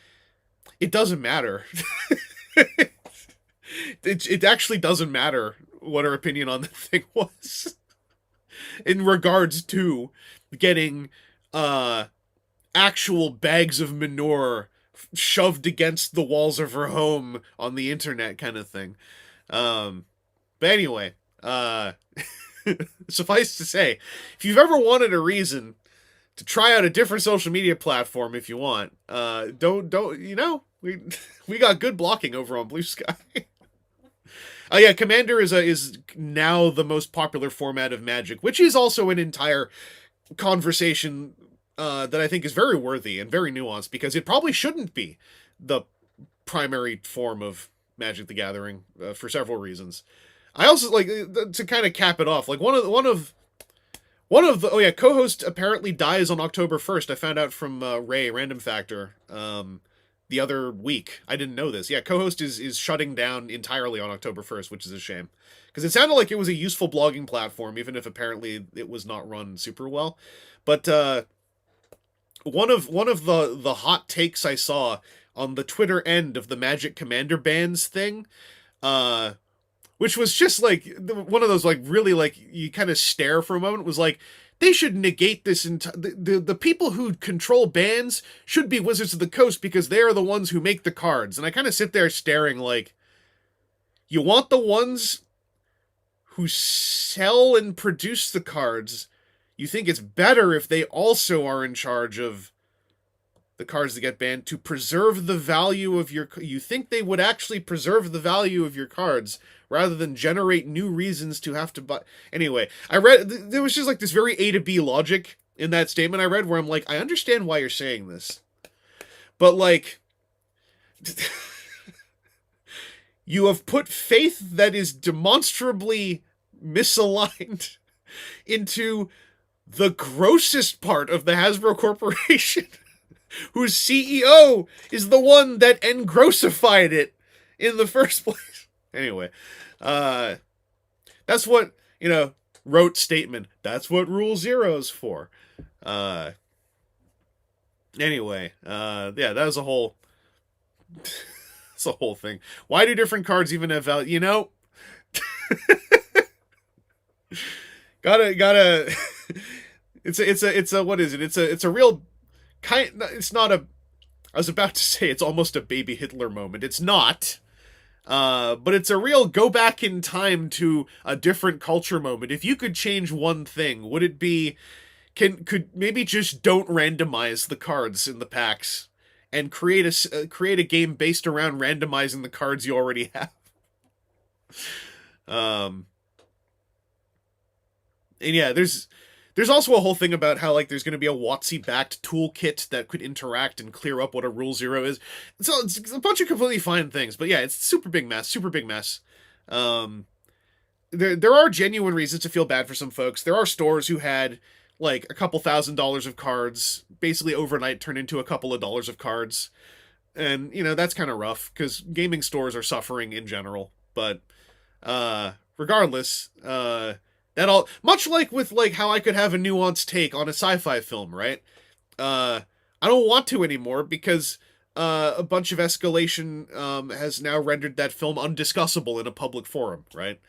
it doesn't matter. It actually doesn't matter what her opinion on the thing was in regards to getting actual bags of manure shoved against the walls of her home on the internet kind of thing. But anyway, suffice to say, if you've ever wanted a reason to try out a different social media platform, if you want, we got good blocking over on Blue Sky. Yeah, Commander is now the most popular format of Magic, which is also an entire conversation that I think is very worthy and very nuanced, because it probably shouldn't be the primary form of Magic the Gathering for several reasons. I also like to kind of cap it off. Like one of the co-host apparently dies on October 1st. I found out from Ray Random Factor the other week. I didn't know this. Yeah, co-host is shutting down entirely on October 1st, which is a shame, because it sounded like it was a useful blogging platform, even if apparently it was not run super well. But one of the hot takes I saw on the Twitter end of the Magic Commander bans thing, which was just like one of those like really like you kind of stare for a moment, was like, they should negate this the people who control bans should be Wizards of the Coast, because they are the ones who make the cards. And I kind of sit there staring like, you want the ones who sell and produce the cards, you think it's better if they also are in charge of the cards that get banned to preserve the value of you think they would actually preserve the value of your cards rather than generate new reasons to have to buy. Anyway, I read, there was just like this very A to B logic in that statement I read where I'm like, I understand why you're saying this, but like, you have put faith that is demonstrably misaligned into the grossest part of the Hasbro Corporation, whose CEO is the one that engrossified it in the first place. Anyway, that's what, rote statement. That's what Rule Zero's for. Anyway, yeah, that was a whole, it's a whole thing. Why do different cards even have value? Gotta. It's a what is it? It's a real kind. It's not a. I was about to say it's almost a baby Hitler moment. It's not. But it's a real go back in time to a different culture moment. If you could change one thing, would it be could maybe just don't randomize the cards in the packs and create a game based around randomizing the cards you already have. Um and yeah, there's also a whole thing about how like there's going to be a WotC backed toolkit that could interact and clear up what a Rule Zero is. So it's a bunch of completely fine things, but yeah, it's super big mess, super big mess. There are genuine reasons to feel bad for some folks. There are stores who had like a couple $1,000s of cards basically overnight turn into a couple of dollars of cards. And that's kind of rough because gaming stores are suffering in general. But regardless, that all much like with like how I could have a nuanced take on a sci-fi film, right? I don't want to anymore because a bunch of escalation has now rendered that film undiscussable in a public forum, right?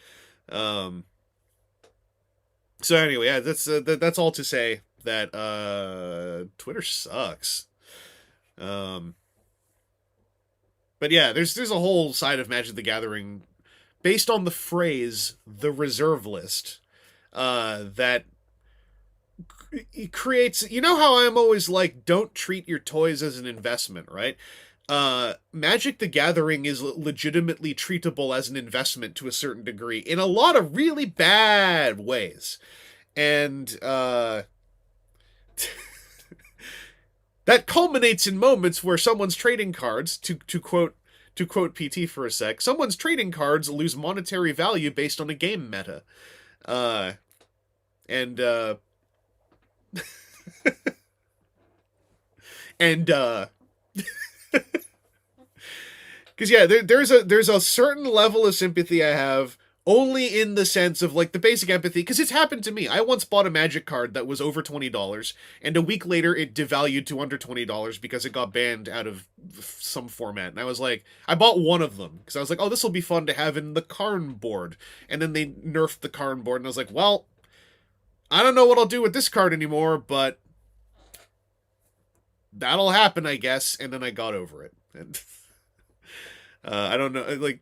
So anyway, yeah, that's all to say that Twitter sucks. But yeah, there's a whole side of Magic the Gathering based on the phrase "the reserve list" that creates. You know how I'm always like, don't treat your toys as an investment, right? Magic the Gathering is legitimately treatable as an investment to a certain degree in a lot of really bad ways. And that culminates in moments where someone's trading cards, to quote PT for a sec, someone's trading cards lose monetary value based on a game meta. And because yeah, there's a certain level of sympathy I have only in the sense of like the basic empathy, because it's happened to me. I once bought a Magic card that was over $20, and a week later it devalued to under $20 because it got banned out of some format. And I was like, I bought one of them because I was like, oh, this will be fun to have in the Karn board. And then they nerfed the Karn board, and I was like, well, I don't know what I'll do with this card anymore, but that'll happen, I guess. And then I got over it. And I don't know, like,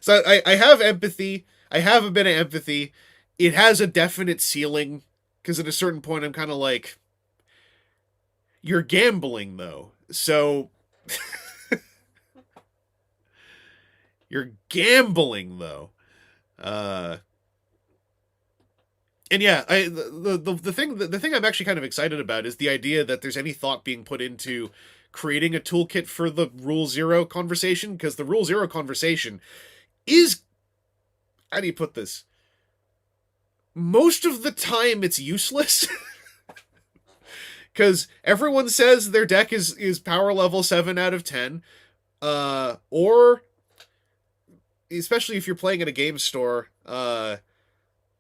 so I have empathy. I have a bit of empathy. It has a definite ceiling, because at a certain point I'm kind of like, you're gambling, though. So, you're gambling, though. And yeah, the thing I'm actually kind of excited about is the idea that there's any thought being put into creating a toolkit for the Rule Zero conversation, because the Rule Zero conversation is, how do you put this? Most of the time it's useless. Because everyone says their deck is power level 7 out of 10. Or, especially if you're playing at a game store,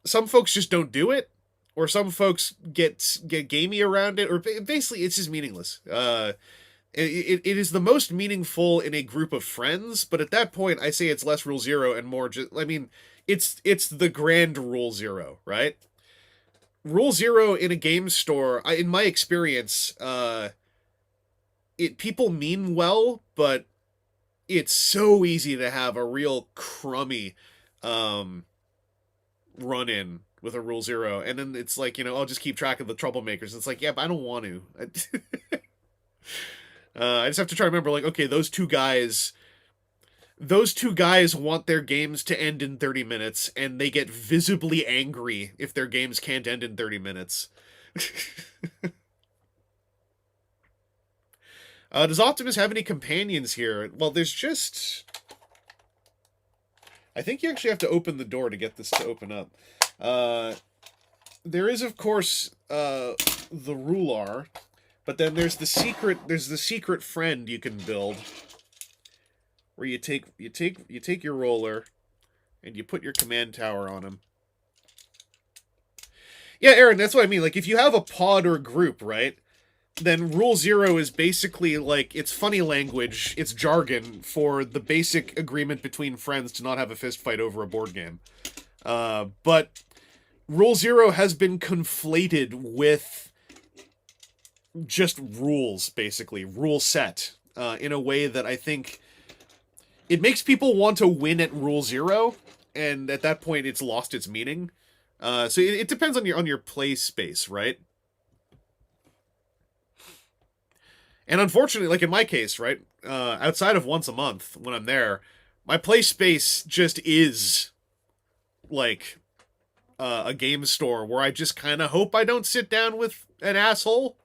some folks just don't do it. Or some folks get gamey around it. Or basically, it's just meaningless. It is the most meaningful in a group of friends, but at that point, I say it's less Rule Zero and more just, I mean, it's the grand Rule Zero, right? Rule Zero in a game store, in my experience, people mean well, but it's so easy to have a real crummy run-in with a Rule Zero, and then it's like, I'll just keep track of the troublemakers. It's like, yeah, but I don't want to. I just have to try to remember, like, okay, those two guys want their games to end in 30 minutes, and they get visibly angry if their games can't end in 30 minutes. Does Optimus have any companions here? Well, there's just... I think you actually have to open the door to get this to open up. There is, of course, the Rular. But then there's the secret friend you can build. where you take your roller and you put your command tower on him. Yeah, Aaron, that's what I mean. Like, if you have a pod or group, right, then Rule Zero is basically like it's funny language, it's jargon for the basic agreement between friends to not have a fist fight over a board game. But Rule Zero has been conflated with just rules, basically rule set, in a way that I think it makes people want to win at Rule Zero, and at that point, it's lost its meaning. So it depends on your play space, right? And unfortunately, like in my case, right, outside of once a month when I'm there, my play space just is like a game store where I just kind of hope I don't sit down with an asshole.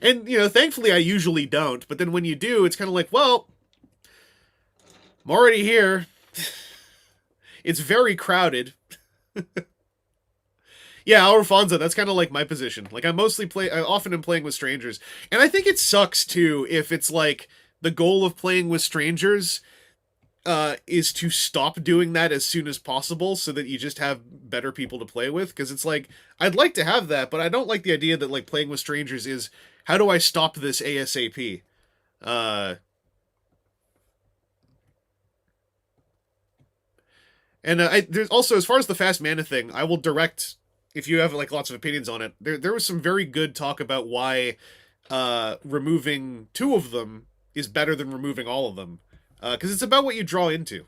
And, thankfully I usually don't. But then when you do, it's kind of like, well, I'm already here. It's very crowded. Yeah, Alfonso, that's kind of like my position. Like, I often am playing with strangers. And I think it sucks, too, if it's like the goal of playing with strangers is to stop doing that as soon as possible so that you just have better people to play with. Because it's like, I'd like to have that, but I don't like the idea that, like, playing with strangers is, how do I stop this ASAP? And there's also, as far as the fast mana thing, I will direct, if you have like lots of opinions on it, there was some very good talk about why removing two of them is better than removing all of them. Because it's about what you draw into.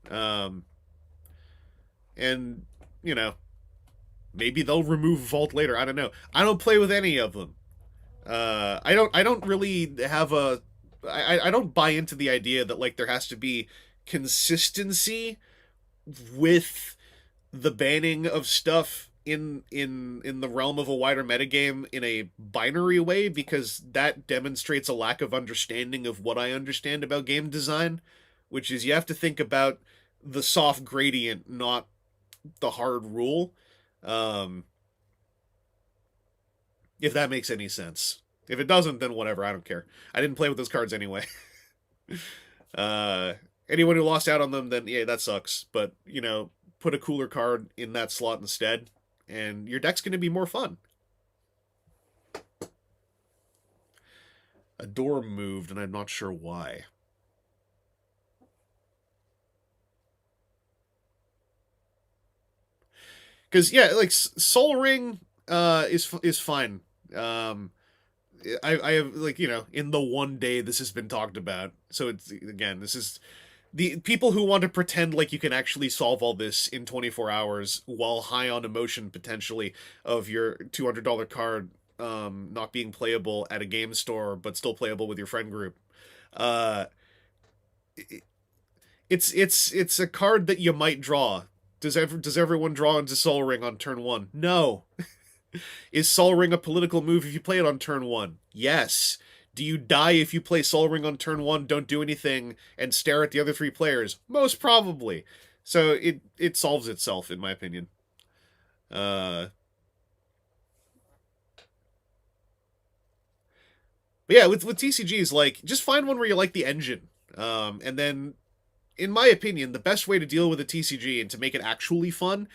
And, maybe they'll remove Vault later. I don't know. I don't play with any of them. I don't really have I don't buy into the idea that, like, there has to be consistency with the banning of stuff in the realm of a wider metagame in a binary way, because that demonstrates a lack of understanding of what I understand about game design, which is you have to think about the soft gradient, not the hard rule. If that makes any sense. If it doesn't, then whatever, I don't care. I didn't play with those cards anyway. Anyone who lost out on them, then yeah, that sucks. But, put a cooler card in that slot instead, and your deck's going to be more fun. A door moved, and I'm not sure why. Because, yeah, like, Soul Ring is fine. I have, like, in the one day this has been talked about. So it's, again, this is the people who want to pretend like you can actually solve all this in 24 hours while high on emotion, potentially, of your $200 card not being playable at a game store, but still playable with your friend group. It's a card that you might draw. Does everyone draw into Sol Ring on turn 1? No. Is Sol Ring a political move if you play it on turn 1? Yes. Do you die if you play Sol Ring on turn 1, don't do anything, and stare at the other 3 players? Most probably. So it solves itself, in my opinion. But yeah, with TCGs, like, just find one where you like the engine. And then, in my opinion, the best way to deal with a TCG and to make it actually fun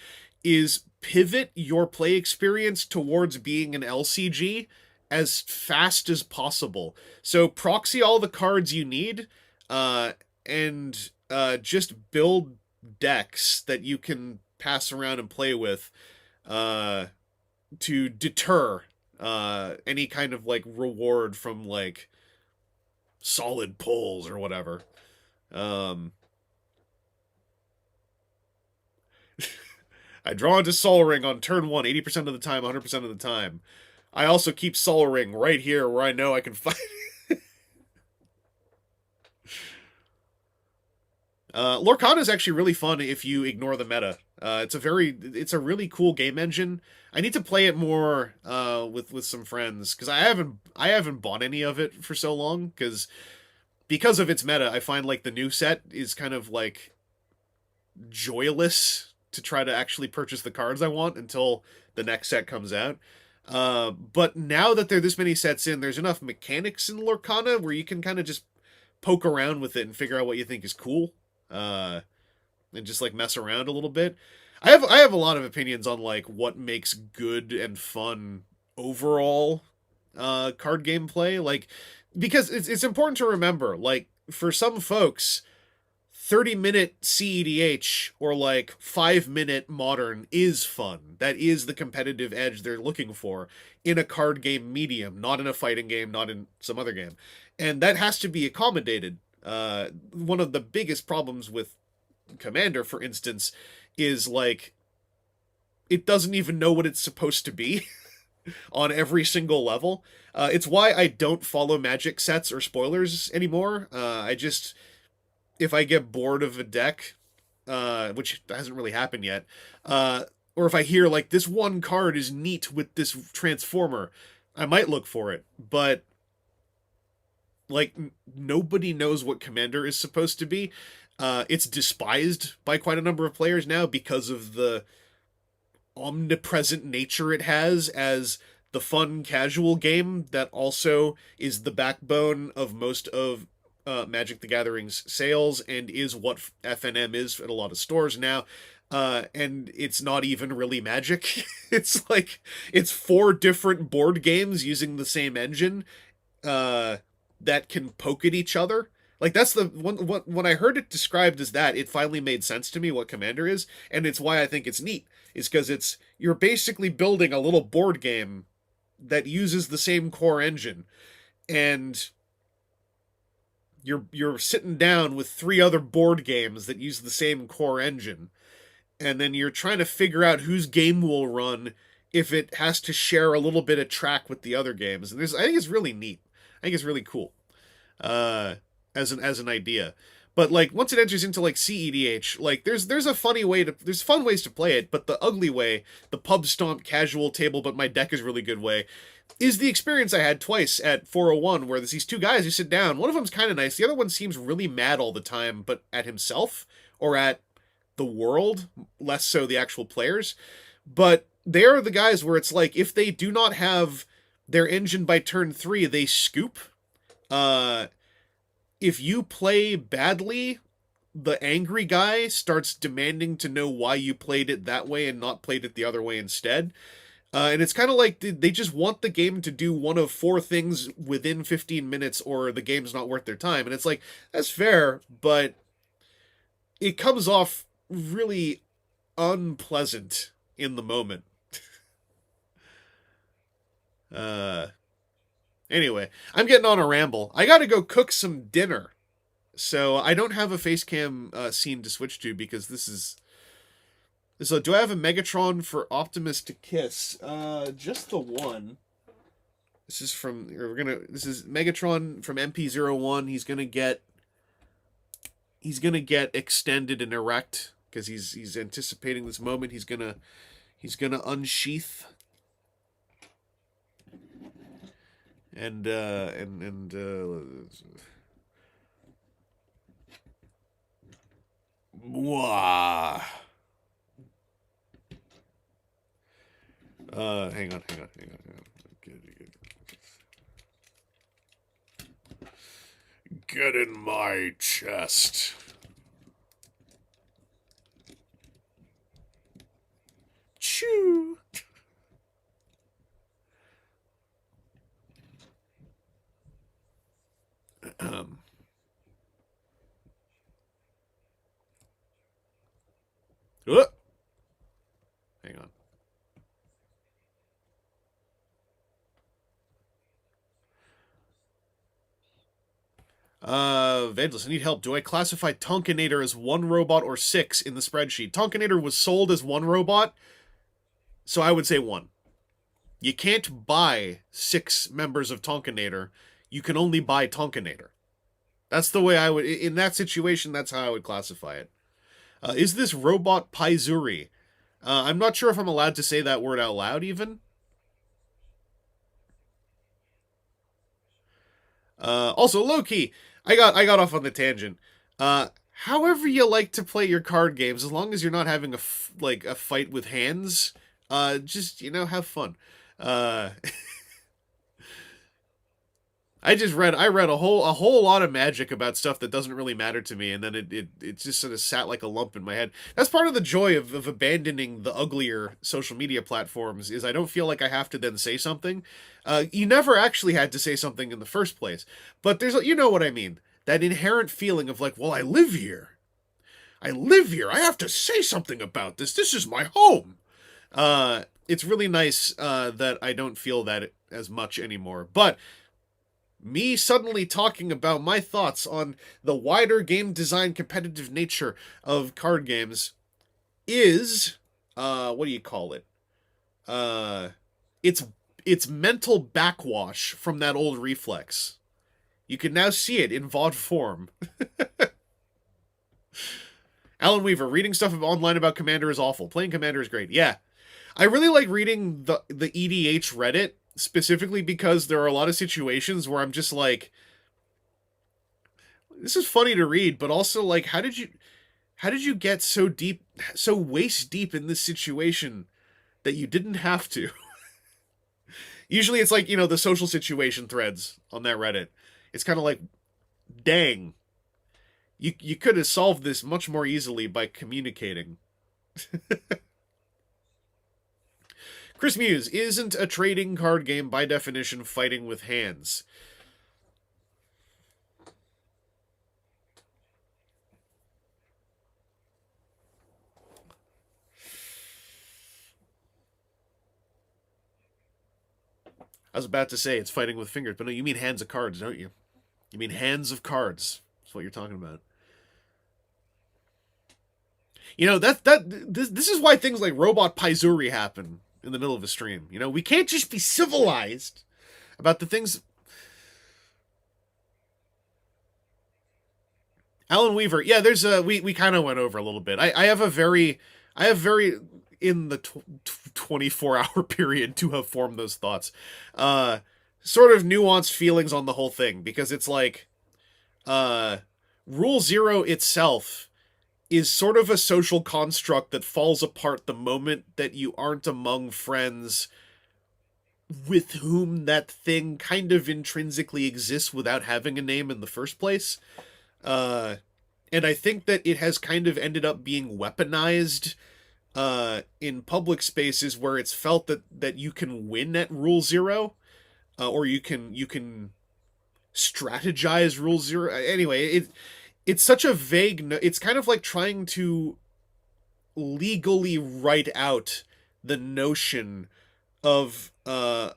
is pivot your play experience towards being an LCG as fast as possible. So proxy all the cards you need, and just build decks that you can pass around and play with to deter any kind of, like, reward from, like, solid pulls or whatever. I draw into Sol Ring on turn 1 80% of the time, 100% of the time. I also keep Sol Ring right here where I know I can fight. Lorcana is actually really fun if you ignore the meta. It's a really cool game engine. I need to play it more with some friends, because I haven't bought any of it for so long, because of its meta. I find, like, the new set is kind of, like, joyless to try to actually purchase the cards I want until the next set comes out. But now that there are this many sets in, there's enough mechanics in Lorcana where you can kind of just poke around with it and figure out what you think is cool, and just like mess around a little bit. I have a lot of opinions on like what makes good and fun overall card gameplay, like because it's important to remember, like for some folks 30-minute CEDH or like 5-minute modern is fun. That is the competitive edge they're looking for in a card game medium, not in a fighting game, not in some other game. And that has to be accommodated. One of the biggest problems with Commander, for instance, is like it doesn't even know what it's supposed to be on every single level. It's why I don't follow Magic sets or spoilers anymore. I just, if I get bored of a deck, which hasn't really happened yet, or if I hear like this one card is neat with this transformer, I might look for it. But like nobody knows what Commander is supposed to be. It's despised by quite a number of players now because of the omnipresent nature it has as the fun casual game that also is the backbone of most of Magic the Gathering's sales and is what FNM is at a lot of stores now. And it's not even really Magic. It's like it's 4 different board games using the same engine that can poke at each other. Like that's the one when I heard it described as that, it finally made sense to me what Commander is, and it's why I think it's neat. Is because you're basically building a little board game that uses the same core engine, and you're sitting down with 3 other board games that use the same core engine, and then you're trying to figure out whose game will run if it has to share a little bit of track with the other games. And I think it's really neat. I think it's really cool. As an idea. But like once it enters into like CEDH, like there's fun ways to play it, but the ugly way, the pub stomp casual table but my deck is really good way, is the experience I had twice at 401 where there's these 2 guys who sit down. One of them's kind of nice, the other one seems really mad all the time, but at himself or at the world, less so the actual players. But they're the guys where it's like if they do not have their engine by turn 3, they scoop. If you play badly, the angry guy starts demanding to know why you played it that way and not played it the other way instead. And it's kind of like they just want the game to do one of 4 things within 15 minutes or the game's not worth their time. And it's like, that's fair, but it comes off really unpleasant in the moment. Anyway, I'm getting on a ramble. I gotta go cook some dinner. So I don't have a face cam scene to switch to because this is... So do I have a Megatron for Optimus to kiss? Just the one. This is this is Megatron from MP01. He's gonna get extended and erect because he's anticipating this moment. He's gonna unsheath. And mwah. Hang on. Good. Get in my chest. Choo. Hang on. Vangelis, I need help. Do I classify Tonkinator as 1 robot or 6 in the spreadsheet? Tonkinator was sold as 1 robot, so I would say 1. You can't buy 6 members of Tonkinator. You can only buy Tonkinator. That's the way I would... In that situation, that's how I would classify it. Is this robot Paizuri? I'm not sure if I'm allowed to say that word out loud, even. Also, low-key, I got off on the tangent. However you like to play your card games, as long as you're not having a fight with hands, just, have fun. I read a whole lot of magic about stuff that doesn't really matter to me, and then it just sort of sat like a lump in my head. That's part of the joy of abandoning the uglier social media platforms, is I don't feel like I have to then say something. You never actually had to say something in the first place, but you know what I mean. That inherent feeling of like, well, I live here. I live here. I have to say something about this. This is my home. It's really nice that I don't feel that as much anymore. But me suddenly talking about my thoughts on the wider game design competitive nature of card games is what do you call it? Uh it's it's mental backwash from that old reflex. You can now see it in VOD form. Alan Weaver, reading stuff online about Commander is awful. Playing Commander is great. Yeah. I really like reading the EDH Reddit, specifically because there are a lot of situations where I'm just like, this is funny to read, but also like, how did you get so deep, so waist deep in this situation that you didn't have to? Usually it's like, the social situation threads on that Reddit. It's kind of like, dang, you could have solved this much more easily by communicating. Chris Muse, isn't a trading card game by definition fighting with hands? I was about to say it's fighting with fingers, but no, you mean hands of cards, don't you? You mean hands of cards. That's what you're talking about. This is why things like Robot Paizuri happen in the middle of a stream. We can't just be civilized about the things. Alan Weaver, yeah, there's we kind of went over a little bit. I have very in the 24-hour period to have formed those thoughts. Uh Sort of nuanced feelings on the whole thing, because it's like uh Rule Zero itself is sort of a social construct that falls apart the moment that you aren't among friends with whom that thing kind of intrinsically exists without having a name in the first place. Uh, and I think that it has kind of ended up being weaponized in public spaces where it's felt that you can win at Rule Zero, or you can strategize Rule Zero. Anyway, it's such a vague. It's kind of like trying to legally write out the notion of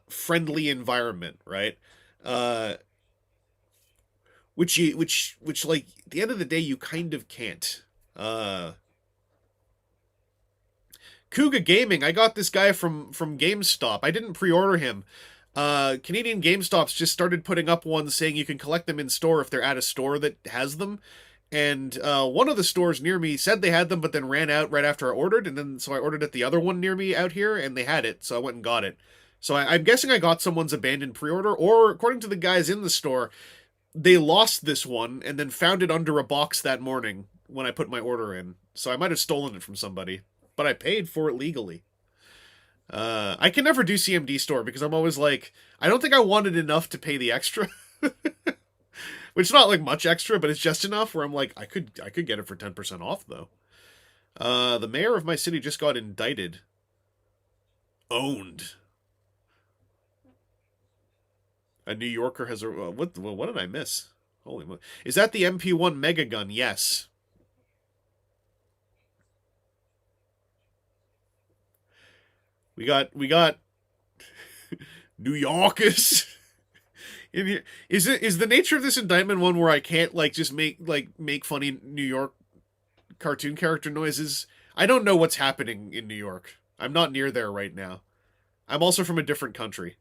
friendly environment, right? Uh, which like at the end of the day you kind of can't. Kuga Gaming, I got this guy from GameStop. I didn't pre-order him. Canadian GameStops just started putting up ones saying you can collect them in store if they're at a store that has them. And one of the stores near me said they had them, but then ran out right after I ordered. And then so I ordered at the other one near me out here, and they had it. So I went and got it. So I'm guessing I got someone's abandoned pre-order, or according to the guys in the store, they lost this one and then found it under a box that morning when I put my order in. So I might have stolen it from somebody, but I paid for it legally. I can never do CMD store because I'm always like, I don't think I wanted enough to pay the extra. Which is not like much extra, but it's just enough where I'm like, I could get it for 10% off though. The mayor of my city just got indicted. Owned. A New Yorker has a what did I miss? Holy moly. Is that the MP1 Mega Gun? Yes. We got New Yorkers in here. Is the nature of this indictment one where I can't like just make funny New York cartoon character noises? I don't know what's happening in New York. I'm not near there right now. I'm also from a different country.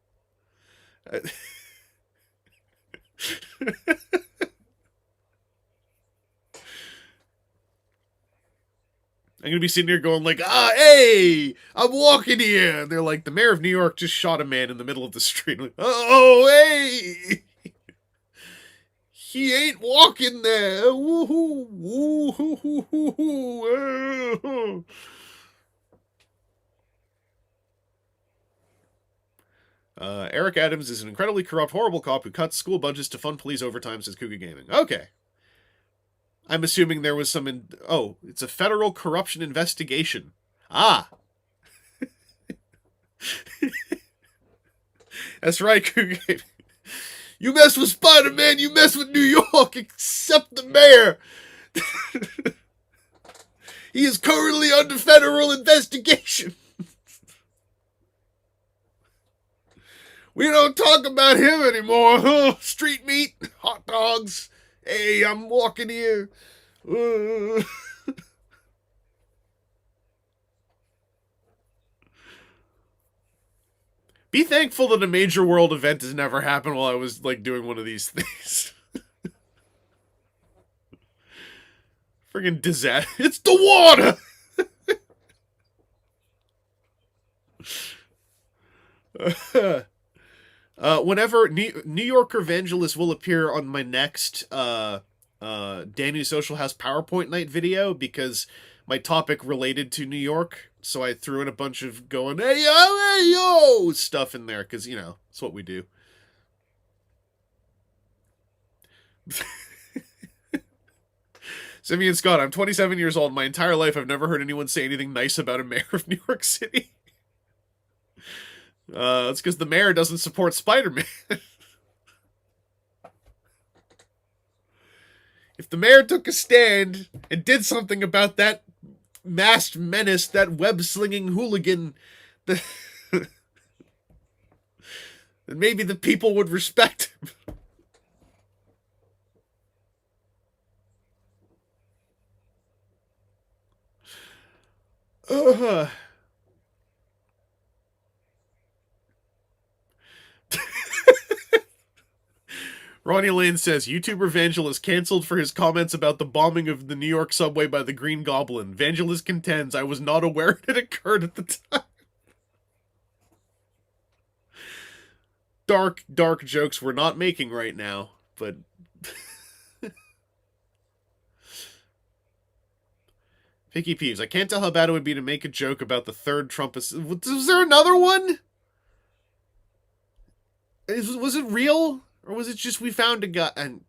I'm gonna be sitting here going like, hey, I'm walking here. And they're like, the mayor of New York just shot a man in the middle of the street. Like, oh, hey, he ain't walking there. Woohoo, woohoo, woohoo. Eric Adams is an incredibly corrupt, horrible cop who cuts school budgets to fund police overtime, says Cougar Gaming. Okay. I'm assuming there was some... Oh, it's a federal corruption investigation. Ah! That's right, Cougar Gaming. You mess with Spider-Man, you mess with New York, except the mayor. He is currently under federal investigation. We don't talk about him anymore. Oh, street meat, hot dogs. Hey, I'm walking here. Be thankful that a major world event has never happened while I was, like, doing one of these things. Friggin' disaster. It's the water! Whenever New Yorker Evangelist will appear on my next Danny's Social House PowerPoint night video, because my topic related to New York, so I threw in a bunch of going, hey yo, stuff in there, because, you know, it's what we do. Simeon Scott, I'm 27 years old. My entire life I've never heard anyone say anything nice about a mayor of New York City. That's because the mayor doesn't support Spider-Man. If the mayor took a stand and did something about that masked menace, that web-slinging hooligan, then maybe the people would respect him. Ronnie Lane says, YouTuber Vangelis canceled for his comments about the bombing of the New York subway by the Green Goblin. Vangelis contends, I was not aware it occurred at the time. Dark jokes we're not making right now, but... Picky Peeves, I can't tell how bad it would be to make a joke about the third Trump... Was there another one? Was it real? Or was it just we found a guy and...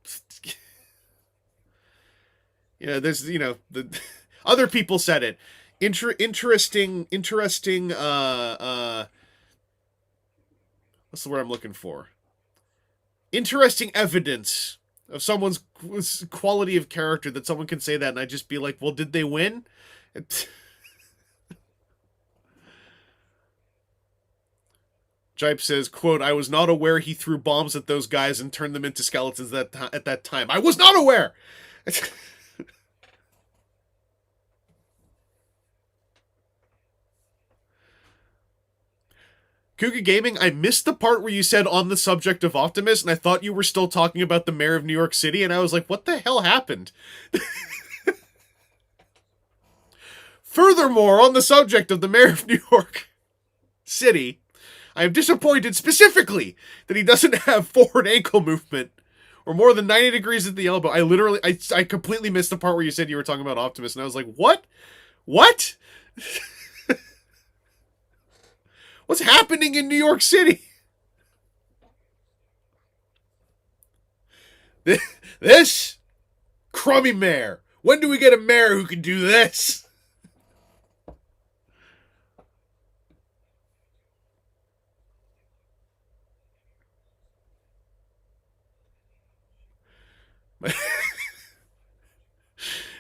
Yeah, there's, you know, the other people said it. Interesting, what's the word I'm looking for? Interesting evidence of someone's quality of character that someone can say that and I'd just be like, well, did they win? Jipe says, quote, I was not aware he threw bombs at those guys and turned them into skeletons at that time. I was not aware! Cougar Gaming, I missed the part where you said on the subject of Optimus, and I thought you were still talking about the mayor of New York City, and I was like, what the hell happened? Furthermore, on the subject of the mayor of New York City, I am disappointed specifically that he doesn't have forward ankle movement or more than 90 degrees at the elbow. I completely missed the part where you said you were talking about Optimus, and I was like, what? What? What's happening in New York City? This crummy mayor. When do we get a mayor who can do this?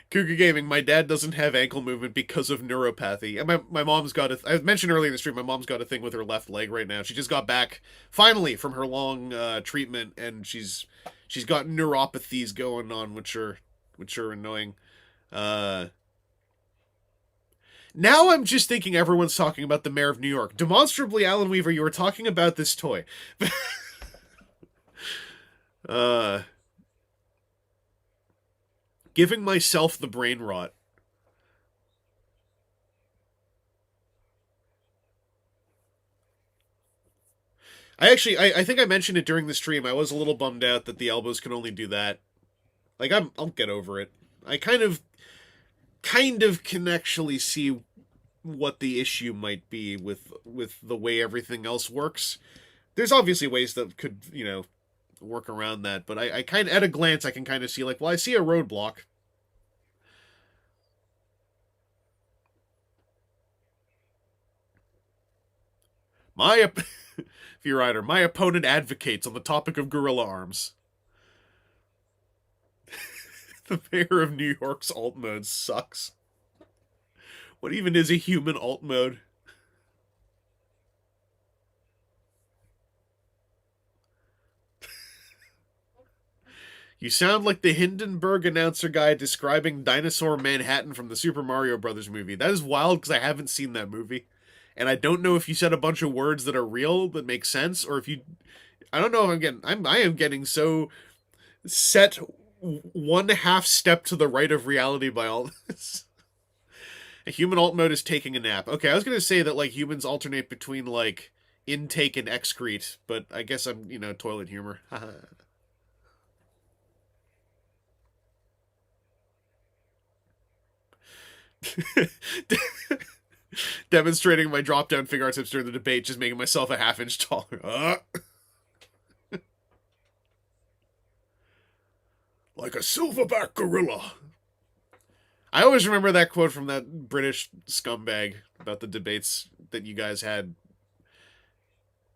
Cougar Gaming, my dad doesn't have ankle movement because of neuropathy. And my mom's got I mentioned earlier in the stream, my mom's got a thing with her left leg right now. She just got back, finally, from her long treatment, and she's got neuropathies going on, which are annoying. Now I'm just thinking everyone's talking about the mayor of New York. Demonstrably, Alan Weaver, you were talking about this toy. Giving myself the brain rot. I think I mentioned it during the stream. I was a little bummed out that the elbows can only do that. Like, I'll get over it. I kind of can actually see what the issue might be with the way everything else works. There's obviously ways that could, work around that, but I kind of, at a glance, I can kind of see, like, well, I see a roadblock. My, Fear Rider, my opponent advocates on the topic of gorilla arms. The mayor of New York's alt mode sucks. What even is a human alt mode? You sound like the Hindenburg announcer guy describing Dinosaur Manhattan from the Super Mario Brothers movie. That is wild because I haven't seen that movie. And I don't know if you said a bunch of words that are real that make sense, or if you. I don't know if I am getting so set one half step to the right of reality by all this. A human alt mode is taking a nap. Okay, I was gonna say that like humans alternate between like intake and excrete, but I guess I'm toilet humor. Demonstrating my drop down figure arts hips during the debate, just making myself a half-inch taller. Like a silverback gorilla. I always remember that quote from that British scumbag about the debates that you guys had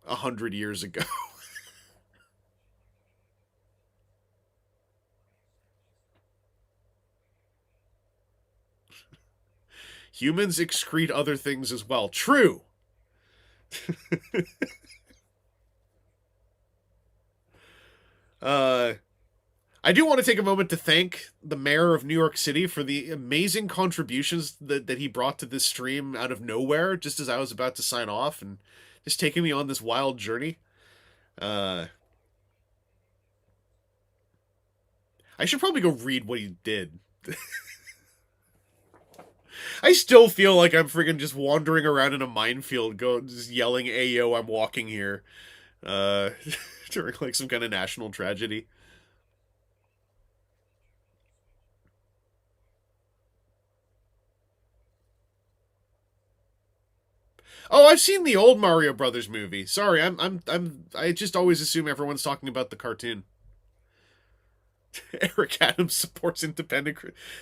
100 years ago. Humans excrete other things as well. True. uh, I do want to take a moment to thank the mayor of New York City for the amazing contributions that he brought to this stream out of nowhere, just as I was about to sign off, and just taking me on this wild journey. Uh, I should probably go read what he did. I still feel like I'm freaking just wandering around in a minefield, just yelling, "Ayo, I'm walking here," uh, during like some kind of national tragedy. Oh, I've seen the old Mario Brothers movie. Sorry, I just always assume everyone's talking about the cartoon. Eric Adams supports independent.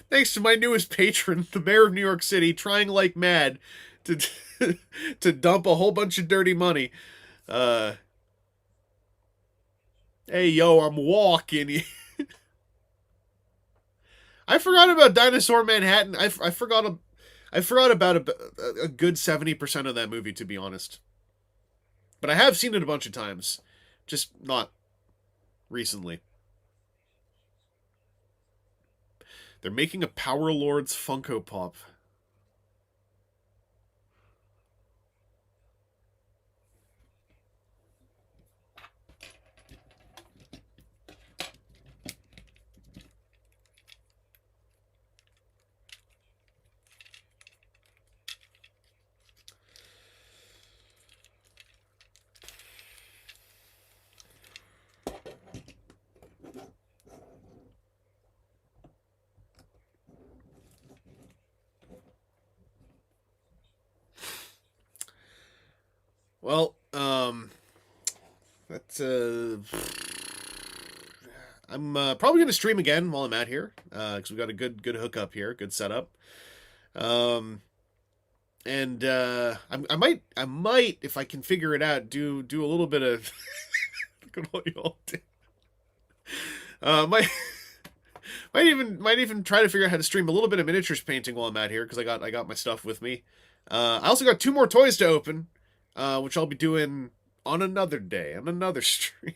Thanks to my newest patron, the mayor of New York City, trying like mad to to dump a whole bunch of dirty money. Uh, hey yo, I'm walking. I forgot about Dinosaur Manhattan. I forgot about a good 70% of that movie, to be honest. But I have seen it a bunch of times, just not recently. They're making a Power Lords Funko Pop. Well, that's I'm probably gonna stream again while I'm out here, because we got a good hookup here, good setup. Um, and I might if I can figure it out do a little bit of look at what you all did. Might might even try to figure out how to stream a little bit of miniatures painting while I'm out here because I got my stuff with me. I also got two more toys to open, which I'll be doing on another day on another stream.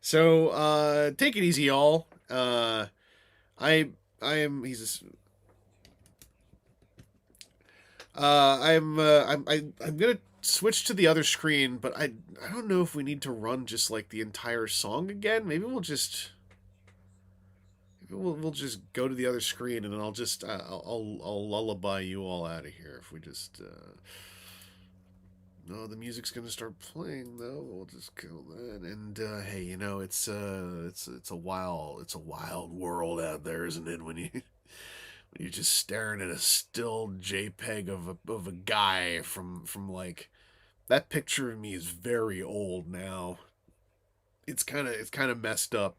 So take it easy, y'all. I am I'm gonna switch to the other screen, but I don't know if we need to run just like the entire song again. Maybe we'll just go to the other screen and then I'll lullaby you all out of here if we just no, the music's gonna start playing though. We'll just kill that. And hey, it's a wild world out there, isn't it? When you're just staring at a still JPEG of a guy from like That picture of me is very old now. It's kind of messed up.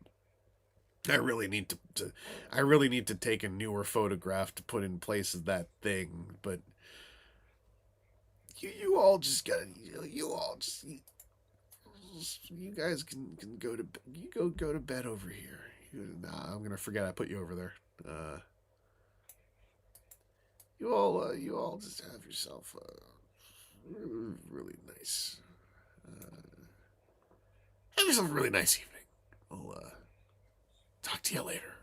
I really need I really need to take a newer photograph to put in place of that thing, but you all just gotta you all just you guys can go to you go to bed over here. Nah, I'm gonna forget I put you over there. You all just have yourself a really nice have yourself a really nice evening. I'll talk to you later.